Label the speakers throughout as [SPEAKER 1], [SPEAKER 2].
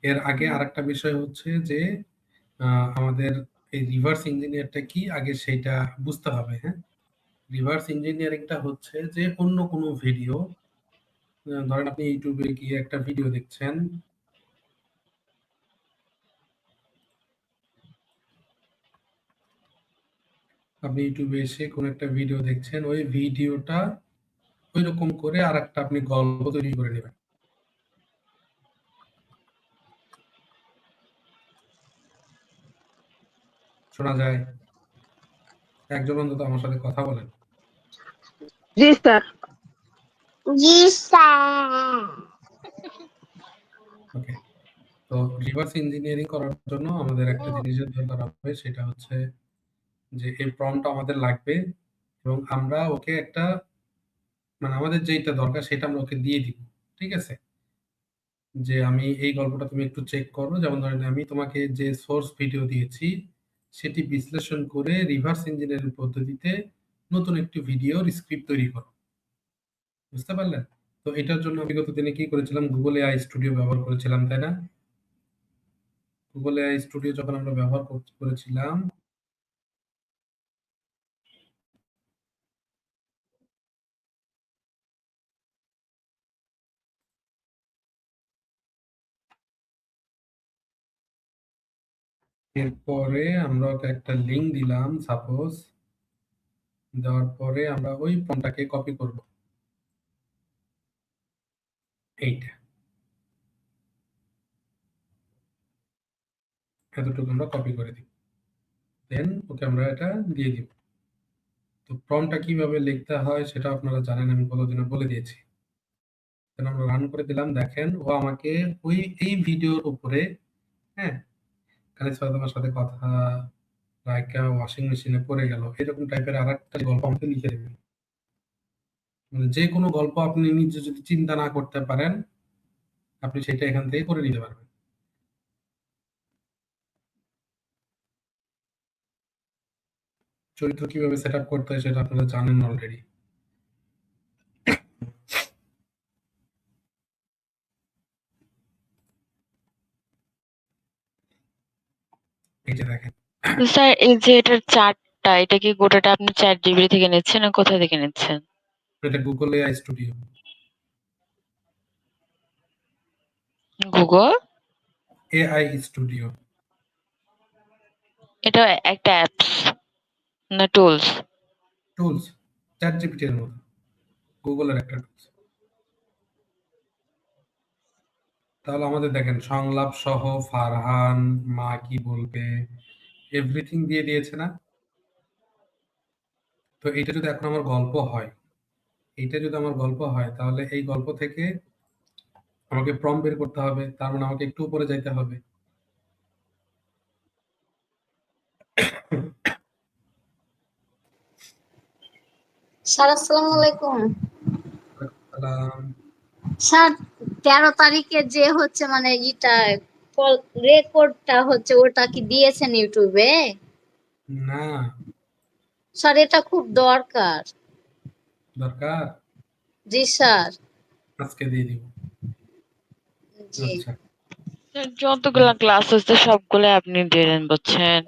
[SPEAKER 1] এর আগে আরেকটা বিষয় হচ্ছে যে আমাদের এই রিভার্স ইঞ্জিনিয়ারটা কি আগে সেইটা বুঝতে হবে, হ্যাঁ? রিভার্স ইঞ্জিনিয়ারিংটা হচ্ছে যে অন্য কোনো ভিডিও, ধরেন আপনি ইউটিউবে গিয়ে একটা ভিডিও দেখছেন, আপনি ইউটিউবে এসে কোনো একটা ভিডিও দেখছেন, ওই ভিডিওটা ওইরকম করে আরেকটা আপনি গল্প তৈরি করে নেবেন। শোনা যায়? একজন অন্তত আমার সাথে কথা বলেন।
[SPEAKER 2] জি স্যার। জি স্যার।
[SPEAKER 1] ওকে। তো রিভার্স ইঞ্জিনিয়ারিং করার জন্য আমাদের একটা জিনিসের দরকার হবে, সেটা হচ্ছে যে এই প্রম্পটটা আমাদের লাগবে এবং আমরা ওকে একটা, মানে আমাদের যেইটা দরকার সেটা আমরা ওকে দিয়ে দিব। ঠিক আছে? যে আমি এই গল্পটা তুমি একটু চেক করো। যেমন ধরেন আমি তোমাকে যে সোর্স ভিডিও দিয়েছি সেটি বিশ্লেষণ করে রিভার্স ইঞ্জিনিয়ারিং পদ্ধতিতে নতুন একটি ভিডিওর স্ক্রিপ্ট তৈরি করো। বুঝতে পারলেন? তো এটার জন্য বিগত দিনে কি করেছিলাম, গুগল এআই স্টুডিও ব্যবহার করেছিলাম, তাই না? গুগল এআই স্টুডিও যখন আমরা ব্যবহার করেছিলাম, এরপরে আমরা ওকে একটা লিঙ্ক দিলাম সাপোজ, দেওয়ার পরে আমরা ওই ফর্মটাকে কপি করব, এইটা এতটুকু আমরা কপি করে দিব, দেন ওকে আমরা এটা দিয়ে দিব। তো প্রম্পটটা কিভাবে লিখতে হয় সেটা আপনারা জানেন, আমি কতদিনে বলে দিয়েছি। দেন আমরা রান করে দিলাম, দেখেন ও আমাকে ওই এই ভিডিওর উপরে, হ্যাঁ, খালিদ তোমার সাথে কথা রাইকা ওয়াশিং মেশিনে পড়ে গেল, এরকম টাইপের আরেকটা গল্প আমাকে লিখে দেবেন। মানে যে কোনো গল্প আপনি নিজে যদি চিন্তা না করতে পারেন, আপনি সেটা এখান থেকে করে নিতে পারবেন। চরিত্র কিভাবে সেট আপ করতে হয় সেটা আপনারা জানেন অলরেডি। এই যে দেখেন,
[SPEAKER 3] স্যার এই যে এটার চার্টটা, এটা কি গোটাটা আপনি চ্যাট জিপিটি থেকে নিচ্ছেন না কোথা থেকে নিচ্ছেন?
[SPEAKER 1] এটা Google AI studio.
[SPEAKER 3] Google
[SPEAKER 1] AI studio
[SPEAKER 3] এটা একটা অ্যাপস না টুলস?
[SPEAKER 1] টুলস, চ্যাট জিপিটি এর মতো, গুগলের একটা টুলস। তাহলে আমাদের দেখেন সংলাপ সহ ফারহান মা কি বলবে এভরিথিং দিয়ে দিয়েছে না? তো এটা যদি এখন আমার গল্প হয়, এইটা যদি আমার গল্প হয় তাহলে এই গল্প থেকে আমাকে প্রম বের করতে হবে, তার মানে আমাকে একটু উপরে যাইতে হবে।
[SPEAKER 2] স্যার আসসালামু আলাইকুম।
[SPEAKER 1] সালাম।
[SPEAKER 2] স্যার 13 তারিখে যে হচ্ছে মানে ইটা রেকর্ডটা হচ্ছে ওটা কি দিয়েছেন ইউটিউবে?
[SPEAKER 1] না।
[SPEAKER 2] স্যার এটা খুব দরকার।
[SPEAKER 1] দরকার?
[SPEAKER 2] জি স্যার।
[SPEAKER 1] আজকে দিয়ে দিব।
[SPEAKER 2] জি।
[SPEAKER 1] আচ্ছা।
[SPEAKER 3] যতগুলা ক্লাস হচ্ছে সবগুলো আপনি দিলেন, বুঝছেন?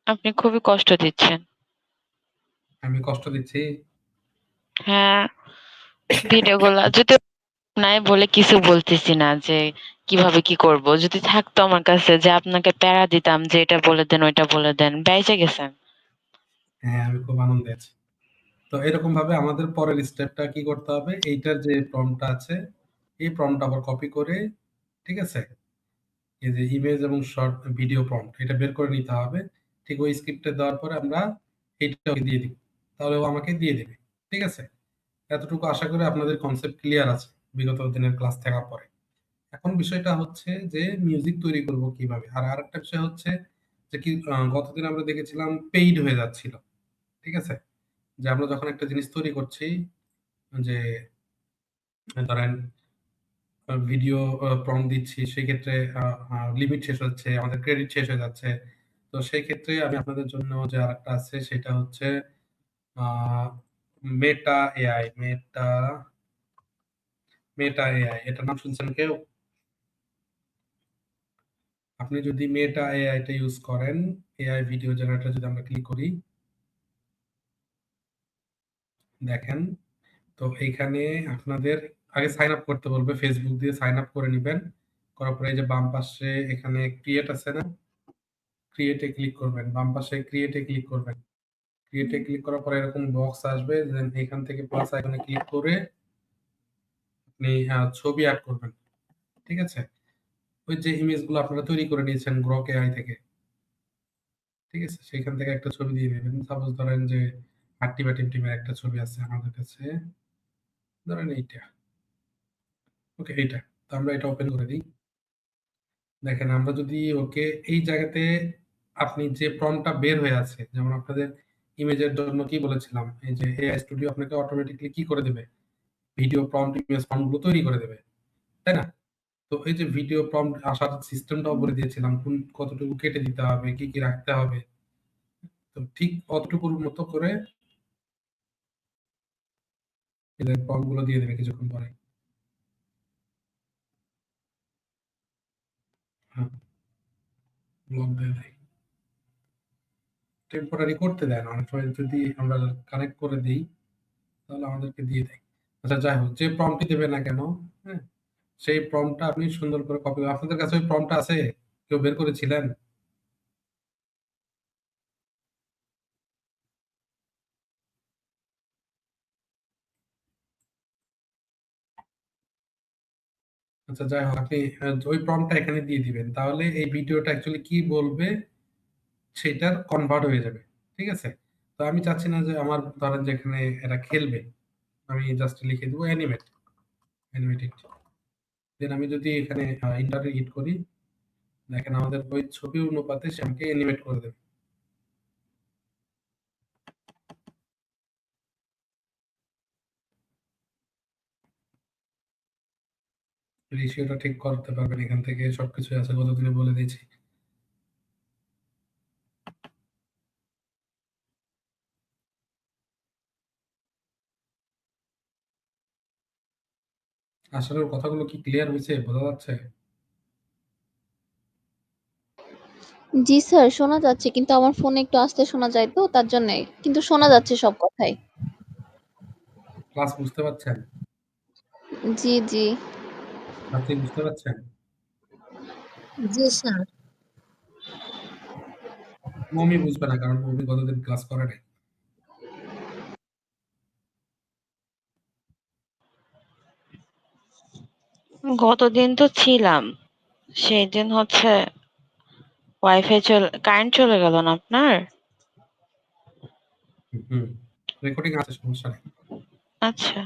[SPEAKER 3] আপনি খুবই কষ্ট দিচ্ছেন।
[SPEAKER 1] আমি কষ্ট দিচ্ছি?
[SPEAKER 3] হ্যাঁ, ভিডিওগুলা যদি নাই বলে কিছু বলতেছি না যে কিভাবে কি করব। যদি থাকতো আমার কাছে যে আপনাকে প্যারা দিতাম যে এটা বলে দেন ওইটা বলে দেন, বেঁচে গেছেন।
[SPEAKER 1] হ্যাঁ, আমি খুব আনন্দে আছি। তো এরকম ভাবে আমাদের পরের স্টেপটা কি করতে হবে, এইটার যে প্রম্পটটা আছে এই প্রম্পটটা আবার কপি করে, ঠিক আছে, এই যে ইমেজ এবং শর্ট ভিডিও প্রম্পট এটা বের করে নিতে হবে। ঠিক ওই স্ক্রিপ্টে দেওয়ার পরে আমরা এইটা ওকে দিয়ে দিব, তাহলে ও আমাকে দিয়ে দেবে। ঠিক আছে? এতটুকু আশা করি আপনাদের কনসেপ্ট ক্লিয়ার আছে বিগত দিনের ক্লাস থাকার পরে। এখন বিষয়টা হচ্ছে যে মিউজিক তৈরি করব কিভাবে। আর আরেকটা বিষয় হচ্ছে যে কি, গতদিন আমরা দেখেছিলাম পেইড হয়ে যাচ্ছিল। ঠিক আছে? যে আমরা যখন একটা জিনিস তৈরি করছি, যে ধরেন ভিডিও প্রম্পট দিচ্ছি, সেক্ষেত্রে লিমিট শেষ হচ্ছে, আমাদের ক্রেডিট শেষ হয়ে যাচ্ছে। তো সেই ক্ষেত্রে আমি আপনাদের জন্য যে আরেকটা আছে সেটা হচ্ছে আ মেটা এআই, মেটা এআই এটার নাম শুনছেন কেউ? আপনি যদি মেটা এআইটা ইউজ করেন, এআই ভিডিও জেনারেটর যদি আমরা ক্লিক করি, দেখেন তো এইখানে আপনাদের আগে সাইন আপ করতে বলবে, ফেসবুক দিয়ে সাইন আপ করে নিবেন। করার পরে এই যে বাম পাশে এখানে ক্রিয়েট আছে না, ক্রিয়েটে ক্লিক করবেন, বাম পাশে ক্রিয়েটে ক্লিক করবেন। ক্রিয়েটে ক্লিক করার পরে এরকম বক্স আসবে, দেন এখান থেকে প্লাস আইকনে ক্লিক করে আপনি ছবি অ্যাড করবেন। ঠিক আছে? ওই যে ইমেজগুলো আপনারা তৈরি করে নিয়েছেন গ্রক এআই থেকে, ঠিক আছে? সেখান থেকে একটা ছবি দিয়ে দিবেন। সাপোজ ধরেন যে হাট্টি বা টিমটিমের একটা ছবি আছে আমাদের কাছে, ধরেন এইটা। ওকে, এইটা। তো আমরা এটা ওপেন করে দিই। দেখেন আমরা যদি ওকে এই জায়গাতে আপনি যে প্রম্পটটা বের হয়ে আছে, যেমন আপনাদের ইমেজের জন্য কি বলেছিলাম, এই যে এআই স্টুডিও আপনাকে অটোমেটিক্যালি কি করে দেবে, ভিডিও প্রম্পট, ইমেজ প্রম্পট গুলো তৈরি করে দেবে, তাই না? তো এই যে ভিডিও প্রম্পট আসার সিস্টেমটাও বলে দিয়েছিলাম, কোন কতটুকু কেটে দিতে হবে, কি কি রাখতে হবে। তো ঠিক অতটুকুর মতো করে এদের প্রম্পট গুলো দিয়ে দেবে কিছুক্ষণ পরে। হ্যাঁ, ব্লক দিয়ে দেয়। টেম্পোরারি করতে দেয় না, অনেক সময় যদি আমরা কানেক্ট করে দিই তাহলে আমাদেরকে দিয়ে দেয়। আচ্ছা যাই হোক, যে প্রম্পটই দেবে না কেন, হ্যাঁ, সেই প্রম্পটটা আপনি সুন্দর করে কপি, আপনাদের কাছে ওই প্রম্পটটা আছে? কেউ বের করেছিলেন? আচ্ছা যাই হোক, আপনি ওই প্রম্পটটা এখানে দিয়ে দিবেন। তাহলে এই ভিডিওটা অ্যাকচুয়ালি কি বলবে সেটার কনভার্ট হয়ে যাবে। ঠিক আছে? তো আমি চাচ্ছি না যে আমার ধরেন যে এখানে এরা খেলবে। আমি জাস্ট লিখে দিব অ্যানিমেট, অ্যানিমেটেড। দেন আমি যদি এখানে ইন্টারে হিট করি, দেখেন আমাদের ওই ছবি অনুপাতে সে আমাকে অ্যানিমেট করে দেবে। রেশিওটা ঠিক করতে পারবেন এখান থেকে, সবকিছু আছে গতদিনে বলে দিয়েছি। আসলে ওর কথাগুলো কি ক্লিয়ার হয়েছে, বোঝা যাচ্ছে?
[SPEAKER 2] জি স্যার, শোনা যাচ্ছে কিন্তু আমার ফোনে একটু আস্তে শোনা যায় তো তার জন্যই। কিন্তু শোনা যাচ্ছে সব কথাই।
[SPEAKER 1] ক্লাস বুঝতে পারছেন?
[SPEAKER 2] জি, জি।
[SPEAKER 1] ছাত্রী বুঝতে পারছেন?
[SPEAKER 2] জি স্যার।
[SPEAKER 1] মমি বুঝবে না, কারণ মমি গতদিন ক্লাস করে নাই।
[SPEAKER 3] গতদিন তো ছিলাম, সেদিন হচ্ছে কারেন্ট চলে গেল না আপনার?
[SPEAKER 1] হুম, রেকর্ডিং আছে, সমস্যা নেই।
[SPEAKER 3] আচ্ছা।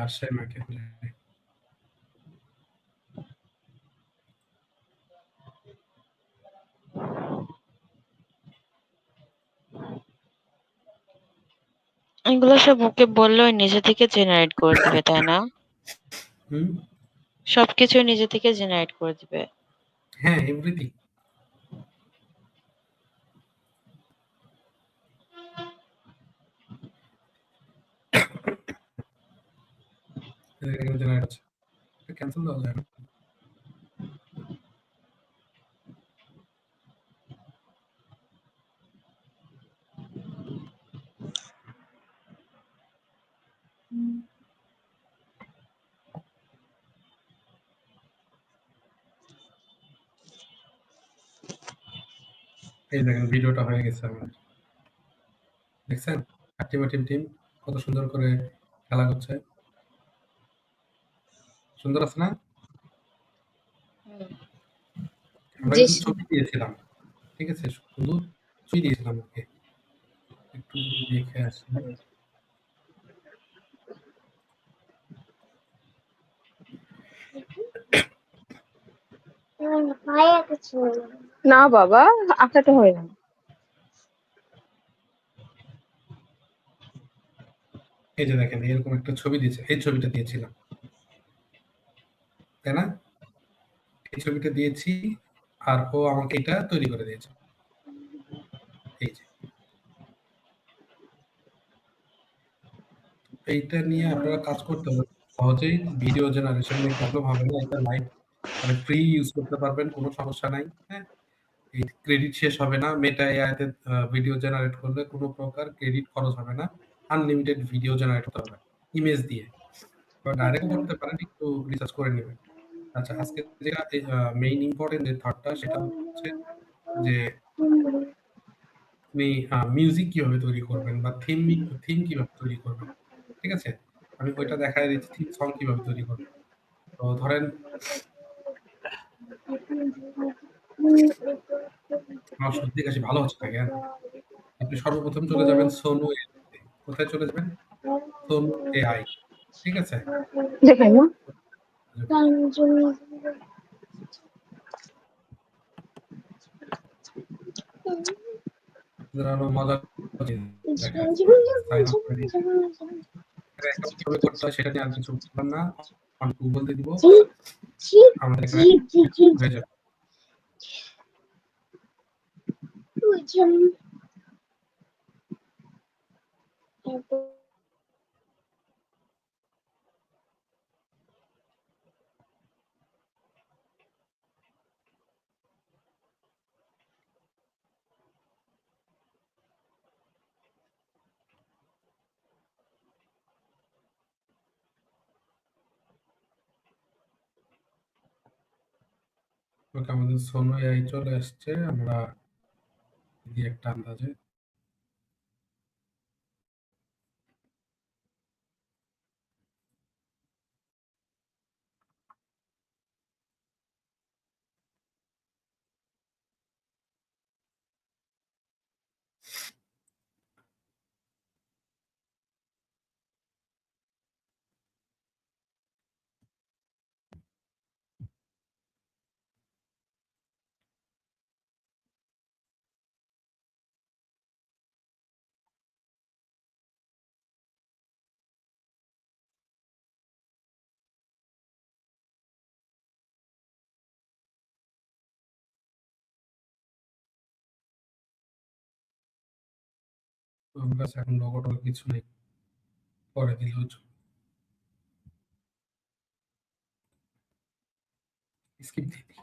[SPEAKER 1] আসে না কেন জানি।
[SPEAKER 3] এগুলো সব ওকে বললেও নিজে থেকে জেনারেট করে দিবে, তাই না?
[SPEAKER 1] হুম,
[SPEAKER 3] সবকিছু নিজে থেকে জেনারেট করে দিবে।
[SPEAKER 1] হ্যাঁ, এভরিথিং। এখানে জেনারেট আছে, ক্যান্সেল দেওয়া যায় না। এই দেখেন ভিডিওটা হয়ে গেছে আমার, দেখছেন? হাট্টিমা টিম টিম কত সুন্দর করে খেলা করছে, সুন্দর আছে না? আমরা
[SPEAKER 2] জি
[SPEAKER 1] কিন্তু
[SPEAKER 2] স্যার।
[SPEAKER 1] ছবি দিয়েছিলাম, ঠিক আছে? শুধু ছবি দিয়েছিলাম ওকে। একটু যদি দেখে আসি।
[SPEAKER 4] না বাবা, আঁকাতে হয় না।
[SPEAKER 1] এই যে দেখেন এরকম একটা ছবি দিয়েছে, এই ছবিটা দিয়েছিলাম, তাই না? এই ছবিটা দিয়েছি আর ও আমাকে এটা তৈরি করে দিয়েছে। এই যে এইটা নিয়ে আপনারা কাজ করতে হবে সহজেই। ভিডিও জেনারেশন নিয়ে প্রবলেম হবে না। এটা লাইভ মানে ফ্রি ইউজ করতে পারবেন, কোনো সমস্যা নাই। হ্যাঁ, এই ক্রেডিট শেষ হবে না। মেটা এআই তে ভিডিও জেনারেট করলে কোনো প্রকার ক্রেডিট খরচ হবে না। আনলিমিটেড ভিডিও জেনারেট করতে পারবেন ইমেজ দিয়ে। বা ডাইরেক্টও করতে পারেন, একটু রিসার্চ করে নেবেন। আচ্ছা, আজকে যেটা মেইন ইম্পর্টেন্ট যে থটটা সেটা হচ্ছে যে আপনি মিউজিক কিভাবে তৈরি করবেন বা থিম কিভাবে তৈরি করবেন। ঠিক আছে? আমি ওইটা দেখায় দিচ্ছি থিম সং কিভাবে তৈরি করবেন। তো ধরেন আমার সর্দি কাশি ভালো হচ্ছে না কেন? আপনি সর্বপ্রথম চলে যাবেন সোনু এআই তে। কোথায় চলে যাবেন? সোনু এআই। ঠিক আছে?
[SPEAKER 4] দেখাই না
[SPEAKER 1] আপনারা আরো মজার জিনিস দেখায়। সাইন আপ করে দিয়েছি। এখানে অ্যাকাউন্ট কিভাবে করতে হয় সেটা নিয়ে আর কিছু বললাম না। অন গুগল দিয়ে দিব। আমাদের এখানে হয়ে যাবে। ওকে, আমাদের সোনু এআই চলে আসছে। আমরা দিই একটা আন্দাজে। আমার কাছে এখন লোগো টোগো কিছু নেই। পরে দিলেও চলবে। স্কিপ দিয়ে দিই।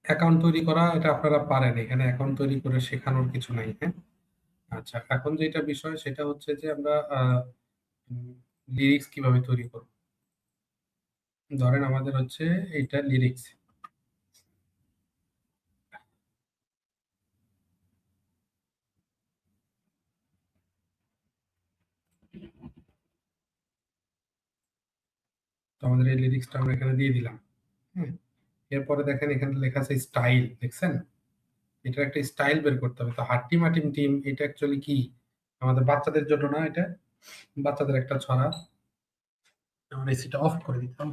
[SPEAKER 1] অ্যাকাউন্ট তৈরি করা এটা আপনারা পারেন। এখানে অ্যাকাউন্ট তৈরি করে শেখানোর কিছু নাই। হ্যাঁ? আচ্ছা, এখন যেটা বিষয় সেটা হচ্ছে যে আমরা লিরিক্স কিভাবে তৈরি করব। ধরেন আমাদের হচ্ছে এইটা লিরিক্স। তো আমাদের এই লিরিক্সটা আমরা এখানে দিয়ে দিলাম। হুম? এরপরে দেখেন এখানে লেখা আছে স্টাইল, দেখছেন? এটার একটা স্টাইল বের করতে হবে। তো হাট্টিম হাটিম টিম এটা অ্যাকচুয়ালি কি? আমাদের বাচ্চাদের জন্য না এটা? বাচ্চাদের একটা ছড়া। আমার এসিটা অফ করে দিতাম।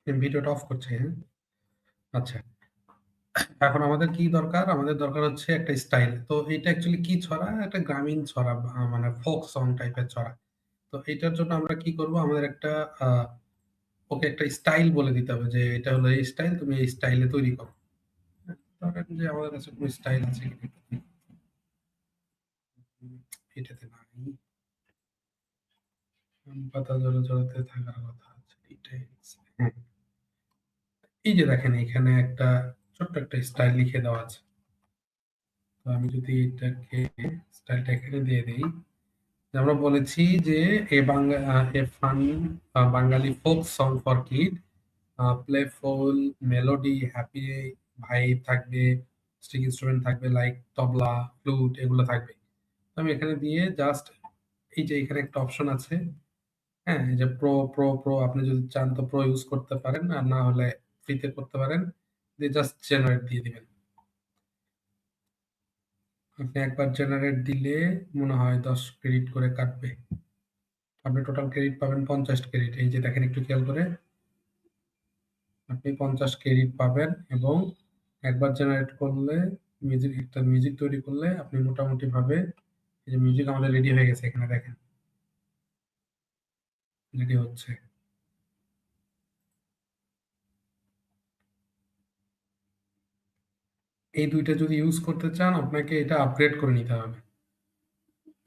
[SPEAKER 1] ভিডিওটা অফ করছি, হ্যাঁ? আচ্ছা। এখন আমাদের কি দরকার? আমাদের দরকার হচ্ছে একটা স্টাইল। তো এটা অ্যাকচুয়ালি কি ছড়া? একটা গ্রামীণ ছড়া মানে ফোক সং টাইপের ছড়া। তো এটার জন্য আমরা কি করব? আমাদের একটা আ ওকে একটা স্টাইল বলে দিতে হবে যে এটা হলো এই স্টাইল, তুমি এই স্টাইলে তৈরি করো। হ্যাঁ? ধরেন যে আমাদের কাছে কোন স্টাইল আছে কিনা একটু দেখি। এটাতে নাই। পাতা জোড়া জোড়াতে থাকার কথা আছে। এটাই আছে। হ্যাঁ। এই যে দেখেন এখানে একটা ছোট্ট একটা স্টাইল লিখে দেওয়া আছে। তো আমি যদি এটাকে স্টাইলটা এখানে দিয়ে দেই। আমরা বলেছি যে a fun Bangali folk song for kid, playful melody, happy vibe থাকবে, স্ট্রিং ইন্সট্রুমেন্ট থাকবে লাইক তবলা, ফ্লুট এগুলো থাকবে। তো আমি এখানে দিয়ে জাস্ট এই যে এখানে একটা অপশন আছে। হ্যাঁ, এই যে প্রো আপনি যদি চান তো প্রো ইউজ করতে পারেন। আর না হলে ফ্রিতে করতে পারেন। দিয়ে জাস্ট জেনারেট দিয়ে দিবেন। আপনি একবার জেনারেট দিলে মনে হয় 10 ক্রেডিট করে কাটবে। আপনি টোটাল ক্রেডিট পাবেন 50 ক্রেডিট। এই যে দেখেন একটু খেয়াল করে। আপনি 50 ক্রেডিট পাবেন এবং একবার জেনারেট করলে একটা মিউজিক তৈরি করলে আপনি মোটামুটি ভাবে এই যে মিউজিক আমাদের রেডি হয়ে গেছে এখানে দেখেন। রেডি হচ্ছে। এই ২ টা যদি ইউজ করতে চান আপনাকে এটা আপগ্রেড করে নিতে হবে।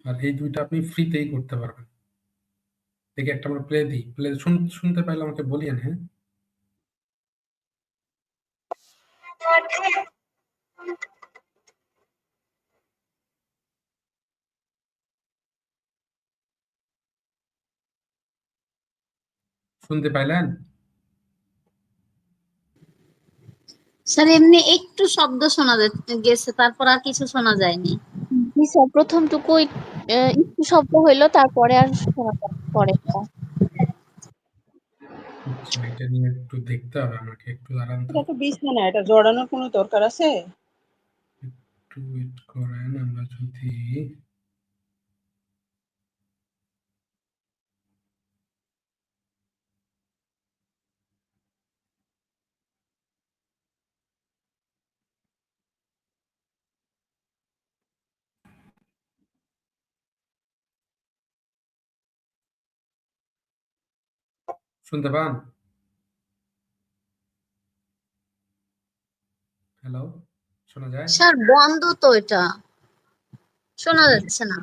[SPEAKER 1] আর এই ২ টা আপনি ফ্রিতেই করতে পারবেন। দেখি একটা আমরা প্লে দিই। প্লে শুনতে পাইলে আমাকে বলিয়েন, হ্যাঁ? শুনতে পাইলেন?
[SPEAKER 2] স্যার এমনি একটু শব্দ শোনা গেছে, তারপর আর কিছু শোনা যায়নি।
[SPEAKER 4] জি স্যার, প্রথমটুকু একটু শব্দ হইলো, তারপরে আর শোনা যায় না পরেরটা।
[SPEAKER 1] আচ্ছা, এটা নিয়ে একটু দেখতে হবে আমাকে। একটু দাঁড়ান তো।
[SPEAKER 5] এটা তো বিছানা, এটা জড়ানোর কোনো দরকার আছে?
[SPEAKER 1] একটু ওয়েট করেন। আমরা যদি শুনতে পান? হ্যালো? শোনা যায়?
[SPEAKER 2] স্যার বন্ধ তো, এটা শোনা যাচ্ছে না।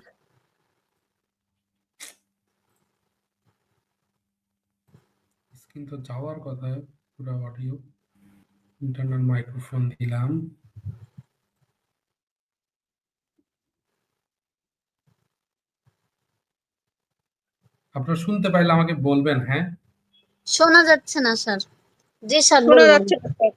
[SPEAKER 1] স্ক্রিন তো যাওয়ার কথা, পুরো অডিও। ইন্টারনাল মাইক্রোফোন দিলাম। আপনারা শুনতে পাইলে আমাকে বলবেন, হ্যাঁ?
[SPEAKER 2] শোনা যাচ্ছে না স্যার। জি স্যার
[SPEAKER 5] শোনা
[SPEAKER 2] বলুন।
[SPEAKER 5] যাচ্ছে না স্যার।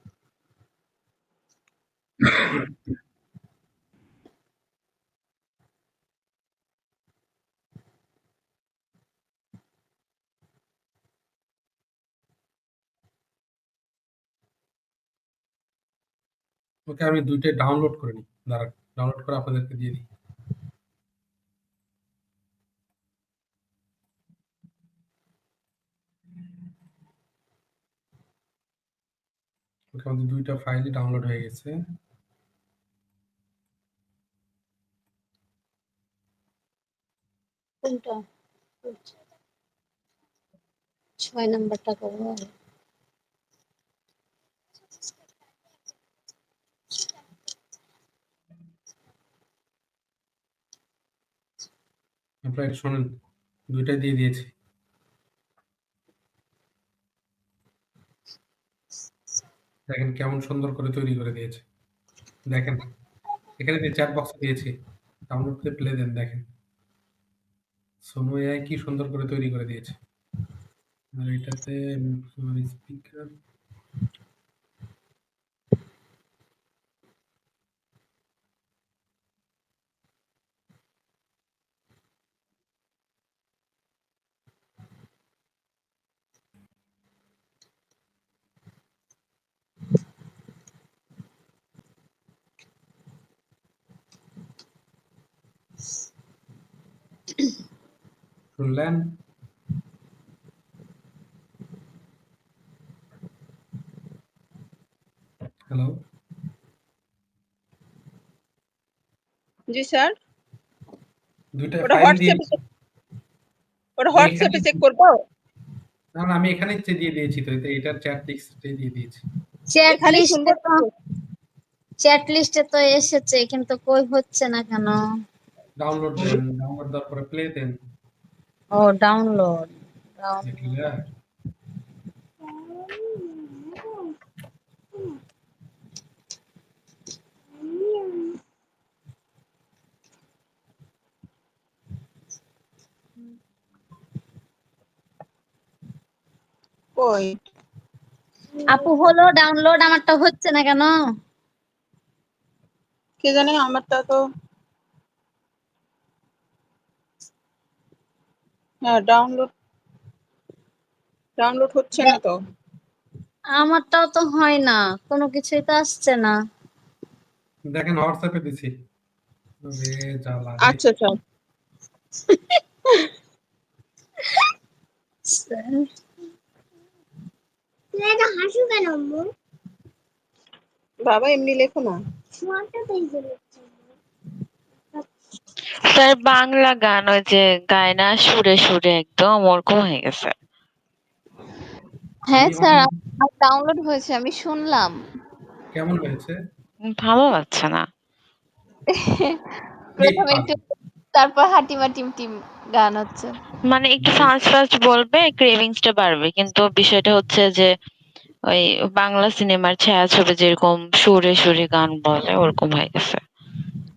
[SPEAKER 1] ওকে, আমি ২ টাই ডাউনলোড করে নিই। দাঁড়ান, ডাউনলোড করে আপনাদেরকে দিয়ে দিই। ওকে, আমাদের ২ টা ফাইলই ডাউনলোড হয়ে গেছে।
[SPEAKER 2] কোনটা? ৬ নাম্বারটা করবো।
[SPEAKER 1] আপনারা একটু শোনেন। ২ টাই দিয়ে দিয়েছি। দেখেন কেমন সুন্দর করে তৈরি করে দিয়েছে। দেখেন, এখানে যে চ্যাট বক্সে দিয়েছি। ডাউনলোড করে প্লে দেন, দেখেন। সোনো এআই কি সুন্দর করে তৈরি করে দিয়েছে। আর এটাতে আমার স্পিকার শুনলেন? হ্যালো?
[SPEAKER 5] জি স্যার।
[SPEAKER 1] ২ টা
[SPEAKER 5] ওটা
[SPEAKER 1] ফাইল
[SPEAKER 5] হোয়াটসঅ্যাপে
[SPEAKER 1] দিয়েছি। এখানে
[SPEAKER 5] চেক করবো?
[SPEAKER 1] না, না, আমি এখানেই দিয়ে দিয়েছি তো। এটার চ্যাট টেক্সটেই দিয়ে দিয়েছি।
[SPEAKER 2] চ্যাট
[SPEAKER 5] এখানেই শুনবো
[SPEAKER 2] লিস্টে তো,
[SPEAKER 5] তো?
[SPEAKER 2] চ্যাট লিস্টে তো এসেছে, কিন্তু কই হচ্ছে না কেন?
[SPEAKER 1] ডাউনলোড দেন। ডাউনলোড দেওয়ার পরে প্লে দেন।
[SPEAKER 2] ও ডাউনলোড।
[SPEAKER 1] দেখলে?
[SPEAKER 5] কই?
[SPEAKER 2] আপু হলো ডাউনলোড, আমারটা হচ্ছে না কেন?
[SPEAKER 5] কে জানে, আমারটা তো হ্যাঁ, ডাউনলোড হচ্ছে না তো।
[SPEAKER 2] আমারটাও তো হয় না, কোনো কিছুই তো আসছে না।
[SPEAKER 1] দেখেন হোয়াটসঅ্যাপে দিছি। আরে জ্বালা রে!
[SPEAKER 5] আচ্ছা স্যার। বাবা এমনি লেখো না।
[SPEAKER 3] স্যার বাংলা গান ওই যে গায় না সুরে সুরে একদম ওরকম হয়ে গেছে।
[SPEAKER 4] হ্যাঁ
[SPEAKER 1] আমি
[SPEAKER 4] স্যার, আমার ডাউনলোড হয়েছে, আমি শুনলাম।
[SPEAKER 1] কেমন হয়েছে?
[SPEAKER 3] ভালো লাগছে না।
[SPEAKER 4] প্রথমে একটু, তারপর হাটিমা টিম টিম গান হচ্ছে।
[SPEAKER 3] মানে একটু ফাস্ট ফাস্ট বলবে, ক্রেভিংস টা বাড়বে, কিন্তু বিষয়টা হচ্ছে যে ওই বাংলা সিনেমার ছায়াছবি যেরকম সুরে সুরে গান বলে ওরকম হয়ে গেছে।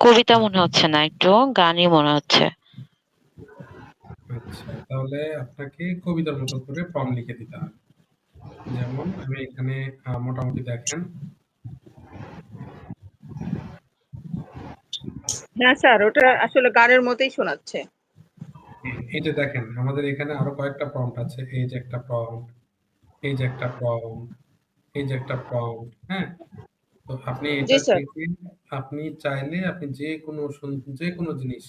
[SPEAKER 3] কবিতা মনে হচ্ছে না, একটু গানই মনে হচ্ছে।
[SPEAKER 1] আচ্ছা, তাহলে আপনাকে কবিতার মতো করে প্রম্পট লিখে দিতে হবে। যেমন আমি এখানে মোটামুটি দেখেন।
[SPEAKER 5] হ্যাঁ স্যার, ওটা আসলে গানের মতোই শোনাচ্ছে।
[SPEAKER 1] এই যে দেখেন আমাদের এখানে আরো কয়েকটা প্রম্পট আছে। এই যে একটা প্রম্পট, এই যে একটা প্রম্পট, এই যে একটা প্রম্পট, হ্যাঁ? তো আপনি
[SPEAKER 5] জি
[SPEAKER 1] এটা
[SPEAKER 5] স্যার।
[SPEAKER 1] থেকে আপনি চাইলে আপনি যেকোনো জিনিস,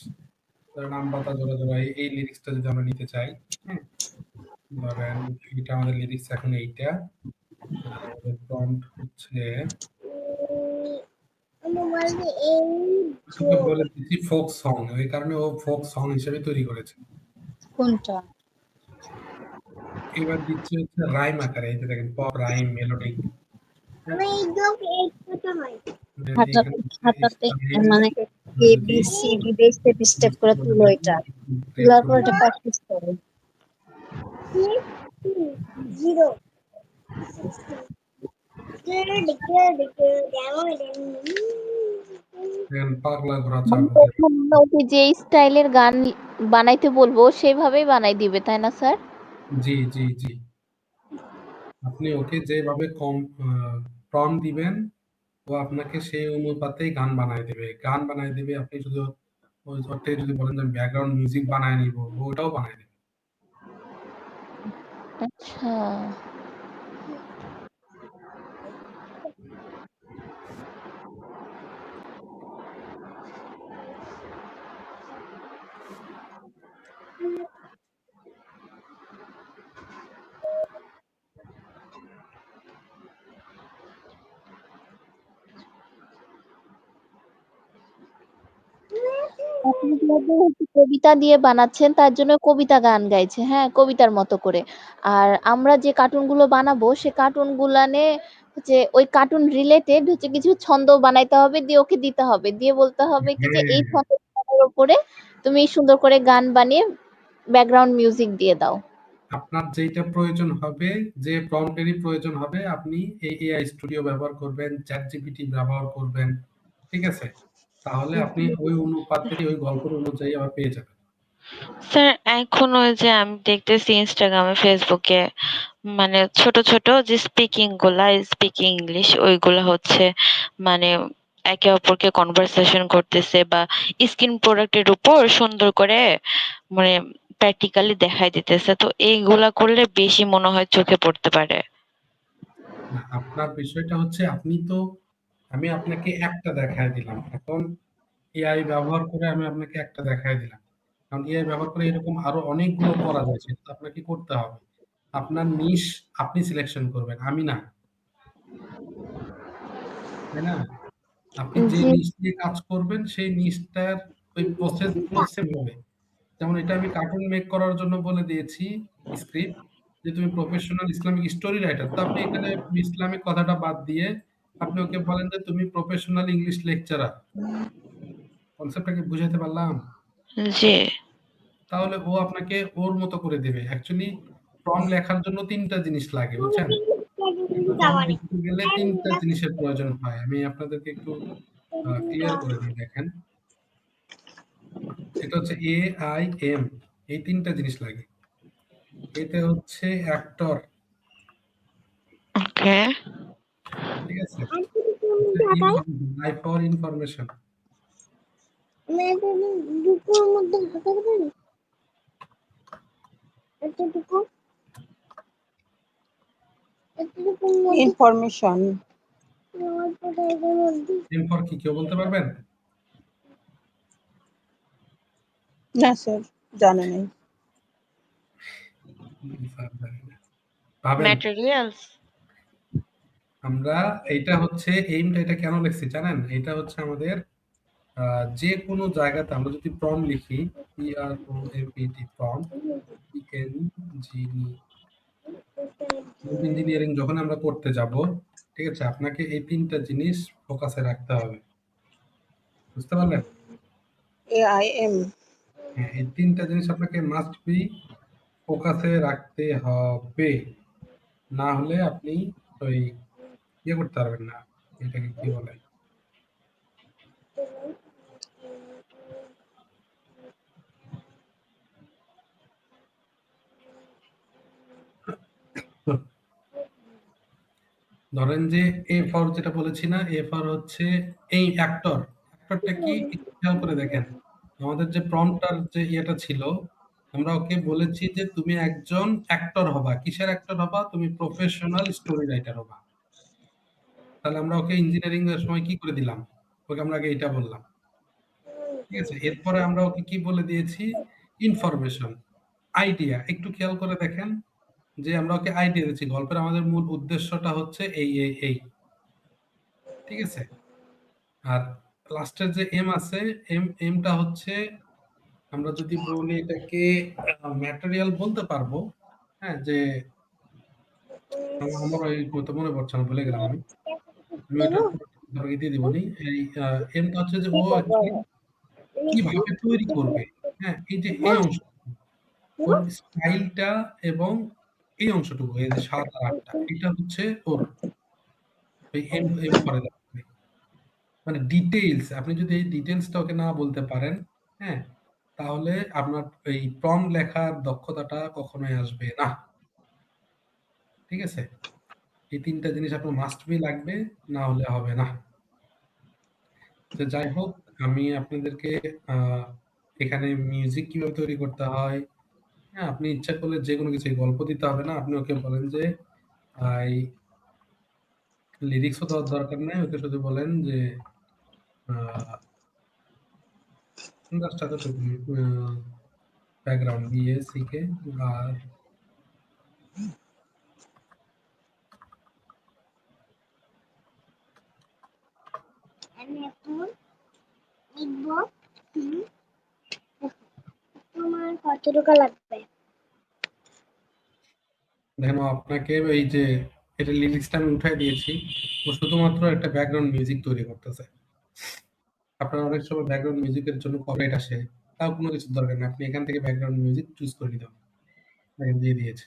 [SPEAKER 1] ধরেন আম পাতা জোড়া জোড়া এই লিরিক্সটা যদি আমরা নিতে চাই, হ্যাঁ? ধরেন এটা আমাদের লিরিক্স এখন এইটা। আর আমাদের প্রম্পট হচ্ছে তোকে বলে দিচ্ছি ফোক সং। এই কারণে ও ফোক সং হিসেবে তৈরি করেছে।
[SPEAKER 2] কোনটা?
[SPEAKER 1] এবার দিচ্ছি হচ্ছে রাইম আকারে। এই যে দেখেন পপ, রাইম, মেলোডিক। হ্যাঁ?
[SPEAKER 2] খাতাতে
[SPEAKER 1] এখানে হচ্ছে
[SPEAKER 2] খাতাতে
[SPEAKER 1] স্টাইল।
[SPEAKER 2] মানে
[SPEAKER 1] আমরা
[SPEAKER 2] এ
[SPEAKER 1] যদি
[SPEAKER 2] বি সি ডি দিয়ে স্টেপ স্টেপ করে
[SPEAKER 1] করে
[SPEAKER 2] তুলো
[SPEAKER 1] দেই,
[SPEAKER 2] এটা।
[SPEAKER 1] প্রেস
[SPEAKER 2] তোলার পর
[SPEAKER 1] করে
[SPEAKER 2] এটা
[SPEAKER 1] দিই।
[SPEAKER 2] প্র্যাকটিস করো।
[SPEAKER 1] দেখেন পাগলা ঘোড়া
[SPEAKER 4] মানে
[SPEAKER 1] চাবুকের।
[SPEAKER 4] প্রথম ওকে যে স্টাইলের গান বানাইতে বলবো সেভাবেই বানাই দিবে, তাই না স্যার?
[SPEAKER 1] জি, জি, জি। আপনি ওকে যেভাবে প্রম্পট দিবেন, ও আপনাকে সেই অনুপাতেই গান বানায় দেবে। গান বানায় দিবে। আপনি শুধু ওই ওর থেকে যদি বলেন যে আমি ব্যাকগ্রাউন্ড মিউজিক বানায় নিবো, ও ওটাও বানায় দেবে।
[SPEAKER 4] আচ্ছা। আপনি যেহেতু হচ্ছে কবিতা দিয়ে বানাচ্ছেন, তার জন্য কবিতা গান গাইছে, হ্যাঁ, কবিতার মতো করে। আর আমরা যে কার্টুনগুলো বানাবো সে কার্টুনগুলানে হচ্ছে ওই কার্টুন রিলেটেড হচ্ছে কিছু ছন্দ বানাইতে হবে, দিয়ে ওকে দিতে হবে, দিয়ে বলতে হবে কি যে এই
[SPEAKER 1] হ্যাঁ,
[SPEAKER 4] ছন্দের উপরে তুমি সুন্দর করে গান বানিয়ে ব্যাকগ্রাউন্ড মিউজিক দিয়ে দাও।
[SPEAKER 1] আপনার যেইটা প্রয়োজন হবে, যে প্রম্পটেরই প্রয়োজন হবে, আপনি এই এআই স্টুডিও ব্যবহার করবেন, ChatGPT ব্যবহার করবেন। ঠিক আছে? তাহলে আপনি ওই অনুপাতেরই ওই গল্পের অনুযায়ী আবার পেয়ে যাবেন।
[SPEAKER 3] স্যার এখন ওই যে আমি দেখতেছি ইনস্টাগ্রামে, ফেসবুকে মানে ছোট ছোট যে স্পিকিং ইংলিশ ওইগুলা হচ্ছে মানে একে অপরকে কনভারসেশন করতেছে বা স্কিন প্রোডাক্টের উপর সুন্দর করে মানে প্র্যাকটিক্যালি দেখাই দিতেছে। তো এইগুলা করলে বেশি মনে হয় চোখে পড়তে পারে।
[SPEAKER 1] না, আপনার বিষয়টা হচ্ছে আমি আপনাকে একটা দেখায় দিলাম। এখন এআই ব্যবহার করে আমি আপনাকে একটা দেখায় দিলাম। কারণ এআই ব্যবহার করে এরকম আরো অনেকগুলো করা যায়। সেটা আপনাকে করতে হবে। আপনার নিশ আপনি সিলেকশন করবেন, আমি না। তাই না? আপনি যে
[SPEAKER 4] জি।
[SPEAKER 1] নিশ নিয়ে কাজ করবেন সেই নিশটার ওই প্রসেস গুলো সেম হবে। যেমন এটা আমি কার্টুন মেক করার জন্য বলে দিয়েছি স্ক্রিপ্ট, যে তুমি প্রফেশনাল ইসলামিক স্টোরি রাইটার। তো আপনি এখানে ইসলামিক কথাটা বাদ দিয়ে আপনি ওকে বলেন যে তুমি প্রফেশনাল ইংলিশ লেকচারার। কনসেপ্টটা কি বুঝাইতে পারলাম?
[SPEAKER 3] জি।
[SPEAKER 1] তাহলে ও আপনাকে ওর মতো করে দেবে। অ্যাকচুয়ালি প্রম্পট লেখার জন্য ৩ টা জিনিস লাগে, বুঝছেন? একটা প্রম্পট লিখতে গেলে ৩ টা জিনিসের প্রয়োজন হয়। আমি আপনাদেরকে একটু ক্লিয়ার করে দিই, দেখেন। এটা হচ্ছে AIM, এই ৩ টা জিনিস লাগে। এতে হচ্ছে অ্যাক্টর,
[SPEAKER 3] ওকে।
[SPEAKER 1] ঠিক আছে? হচ্ছে I for information.
[SPEAKER 5] Information.
[SPEAKER 1] M for কি কেউ বলতে পারবেন?
[SPEAKER 5] না স্যার, জানা নেই।
[SPEAKER 1] স্যার জানি না। ভাবেন।
[SPEAKER 3] ম্যাটেরিয়ালস।
[SPEAKER 1] আমরা এইটা হচ্ছে এইমটা এটা কেন লিখছি জানেন? এটা হচ্ছে আমাদের যে কোনো জায়গাতে আমরা যদি প্রম্পট লিখি PROMPT প্রম্পট ইঞ্জিনিয়ারিং যখন আমরা করতে যাব, ঠিক আছে? আপনাকে এই ৩ টা জিনিস ফোকাসে রাখতে হবে। বুঝতে পারলেন?
[SPEAKER 5] AIM
[SPEAKER 1] হ্যাঁ, এই ৩ টা জিনিস আপনাকে মাস্ট বি ফোকাসে রাখতে হবে। না হলে আপনি ওই ইয়ে করতে পারবেন না। এটাকে কি বলে? ধরেন যে এ ফর যেটা বলেছি না, এ ফর হচ্ছে এই অ্যাক্টর। অ্যাক্টরটা কি একটু খেয়াল করে দেখেন। আমাদের যে প্রম্পটার যে ইয়েটা ছিল, আমরা ওকে বলেছি যে তুমি একজন অ্যাক্টর হবা। কিসের অ্যাক্টর হবা? তুমি প্রফেশনাল স্টোরি রাইটার হবা। তাহলে আমরা ওকে ইঞ্জিনিয়ারিং এর সময় কি করে দিলাম? ওকে আমরা আগে এটা বললাম। ঠিক আছে? এরপরে আমরা ওকে কি বলে দিয়েছি? Information, idea. একটু খেয়াল করে দেখেন যে আমরা ওকে আইডিয়া দিচ্ছি। গল্পের আমাদের মূল উদ্দেশ্যটা হচ্ছে এই। ঠিক আছে? আর লাস্টের যে এম আছে, এমটা হচ্ছে আমরা যদি বলি এটাকে ম্যাটেরিয়াল বলতে পারবো। হ্যাঁ, যে আমার ওই তো মনে পড়ছে না, ভুলে গেলাম আমি। আমি ওইটা আপনাকে দিয়ে দিবনি। এই এমটা হচ্ছে যে ও অ্যাকচুয়ালি কিভাবে তৈরি করবে। হ্যাঁ, এই যে এই অংশটুকু, ওর স্টাইলটা এবং এই অংশটুকু, এই যে ৭ আর ৮ টা, এটা হচ্ছে ওর ওই এম করে দেওয়া হবে। মানে ডিটেইলস, আপনি যদি এই ডিটেইলসটা ওকে না বলতে পারেন, হ্যাঁ? তাহলে আপনার এই প্রম্পট লেখার দক্ষতাটা কখনোই আসবে না। ঠিক আছে? এই ৩ টা জিনিস আপনার মাস্ট বি লাগবে, না হলে হবে না। তো যাই হোক, আমি আপনাদেরকে আ এখানে মিউজিক কিভাবে তৈরি করতে হয়, হ্যাঁ? আপনি ইচ্ছা করলে যেকোনো কিছু, গল্প দিতে হবে না। আপনি ওকে বলেন যে এই লিরিক্সও দেওয়ার দরকার নাই। ওকে শুধু বলেন যে আ জাস্ট এতটুকুই ব্যাকগ্রাউন্ড BA, CK আর
[SPEAKER 2] আমি এখন লিখবো তোমার কত টাকা লাগবে?
[SPEAKER 1] দেখেন, ও আপনাকে এই যে এটা লিরিক্সটা আমি উঠায় দিয়েছি। ও শুধুমাত্র একটা ব্যাকগ্রাউন্ড মিউজিক তৈরি করতেছে। আপনার অনেক সময় ব্যাকগ্রাউন্ড মিউজিকের জন্য কপিরাইট আসে। তাও কোনো কিছুর দরকার নেই। আপনি এখান থেকে ব্যাকগ্রাউন্ড মিউজিক চুজ করে নিতে হবে। দেখেন দিয়ে দিয়েছে।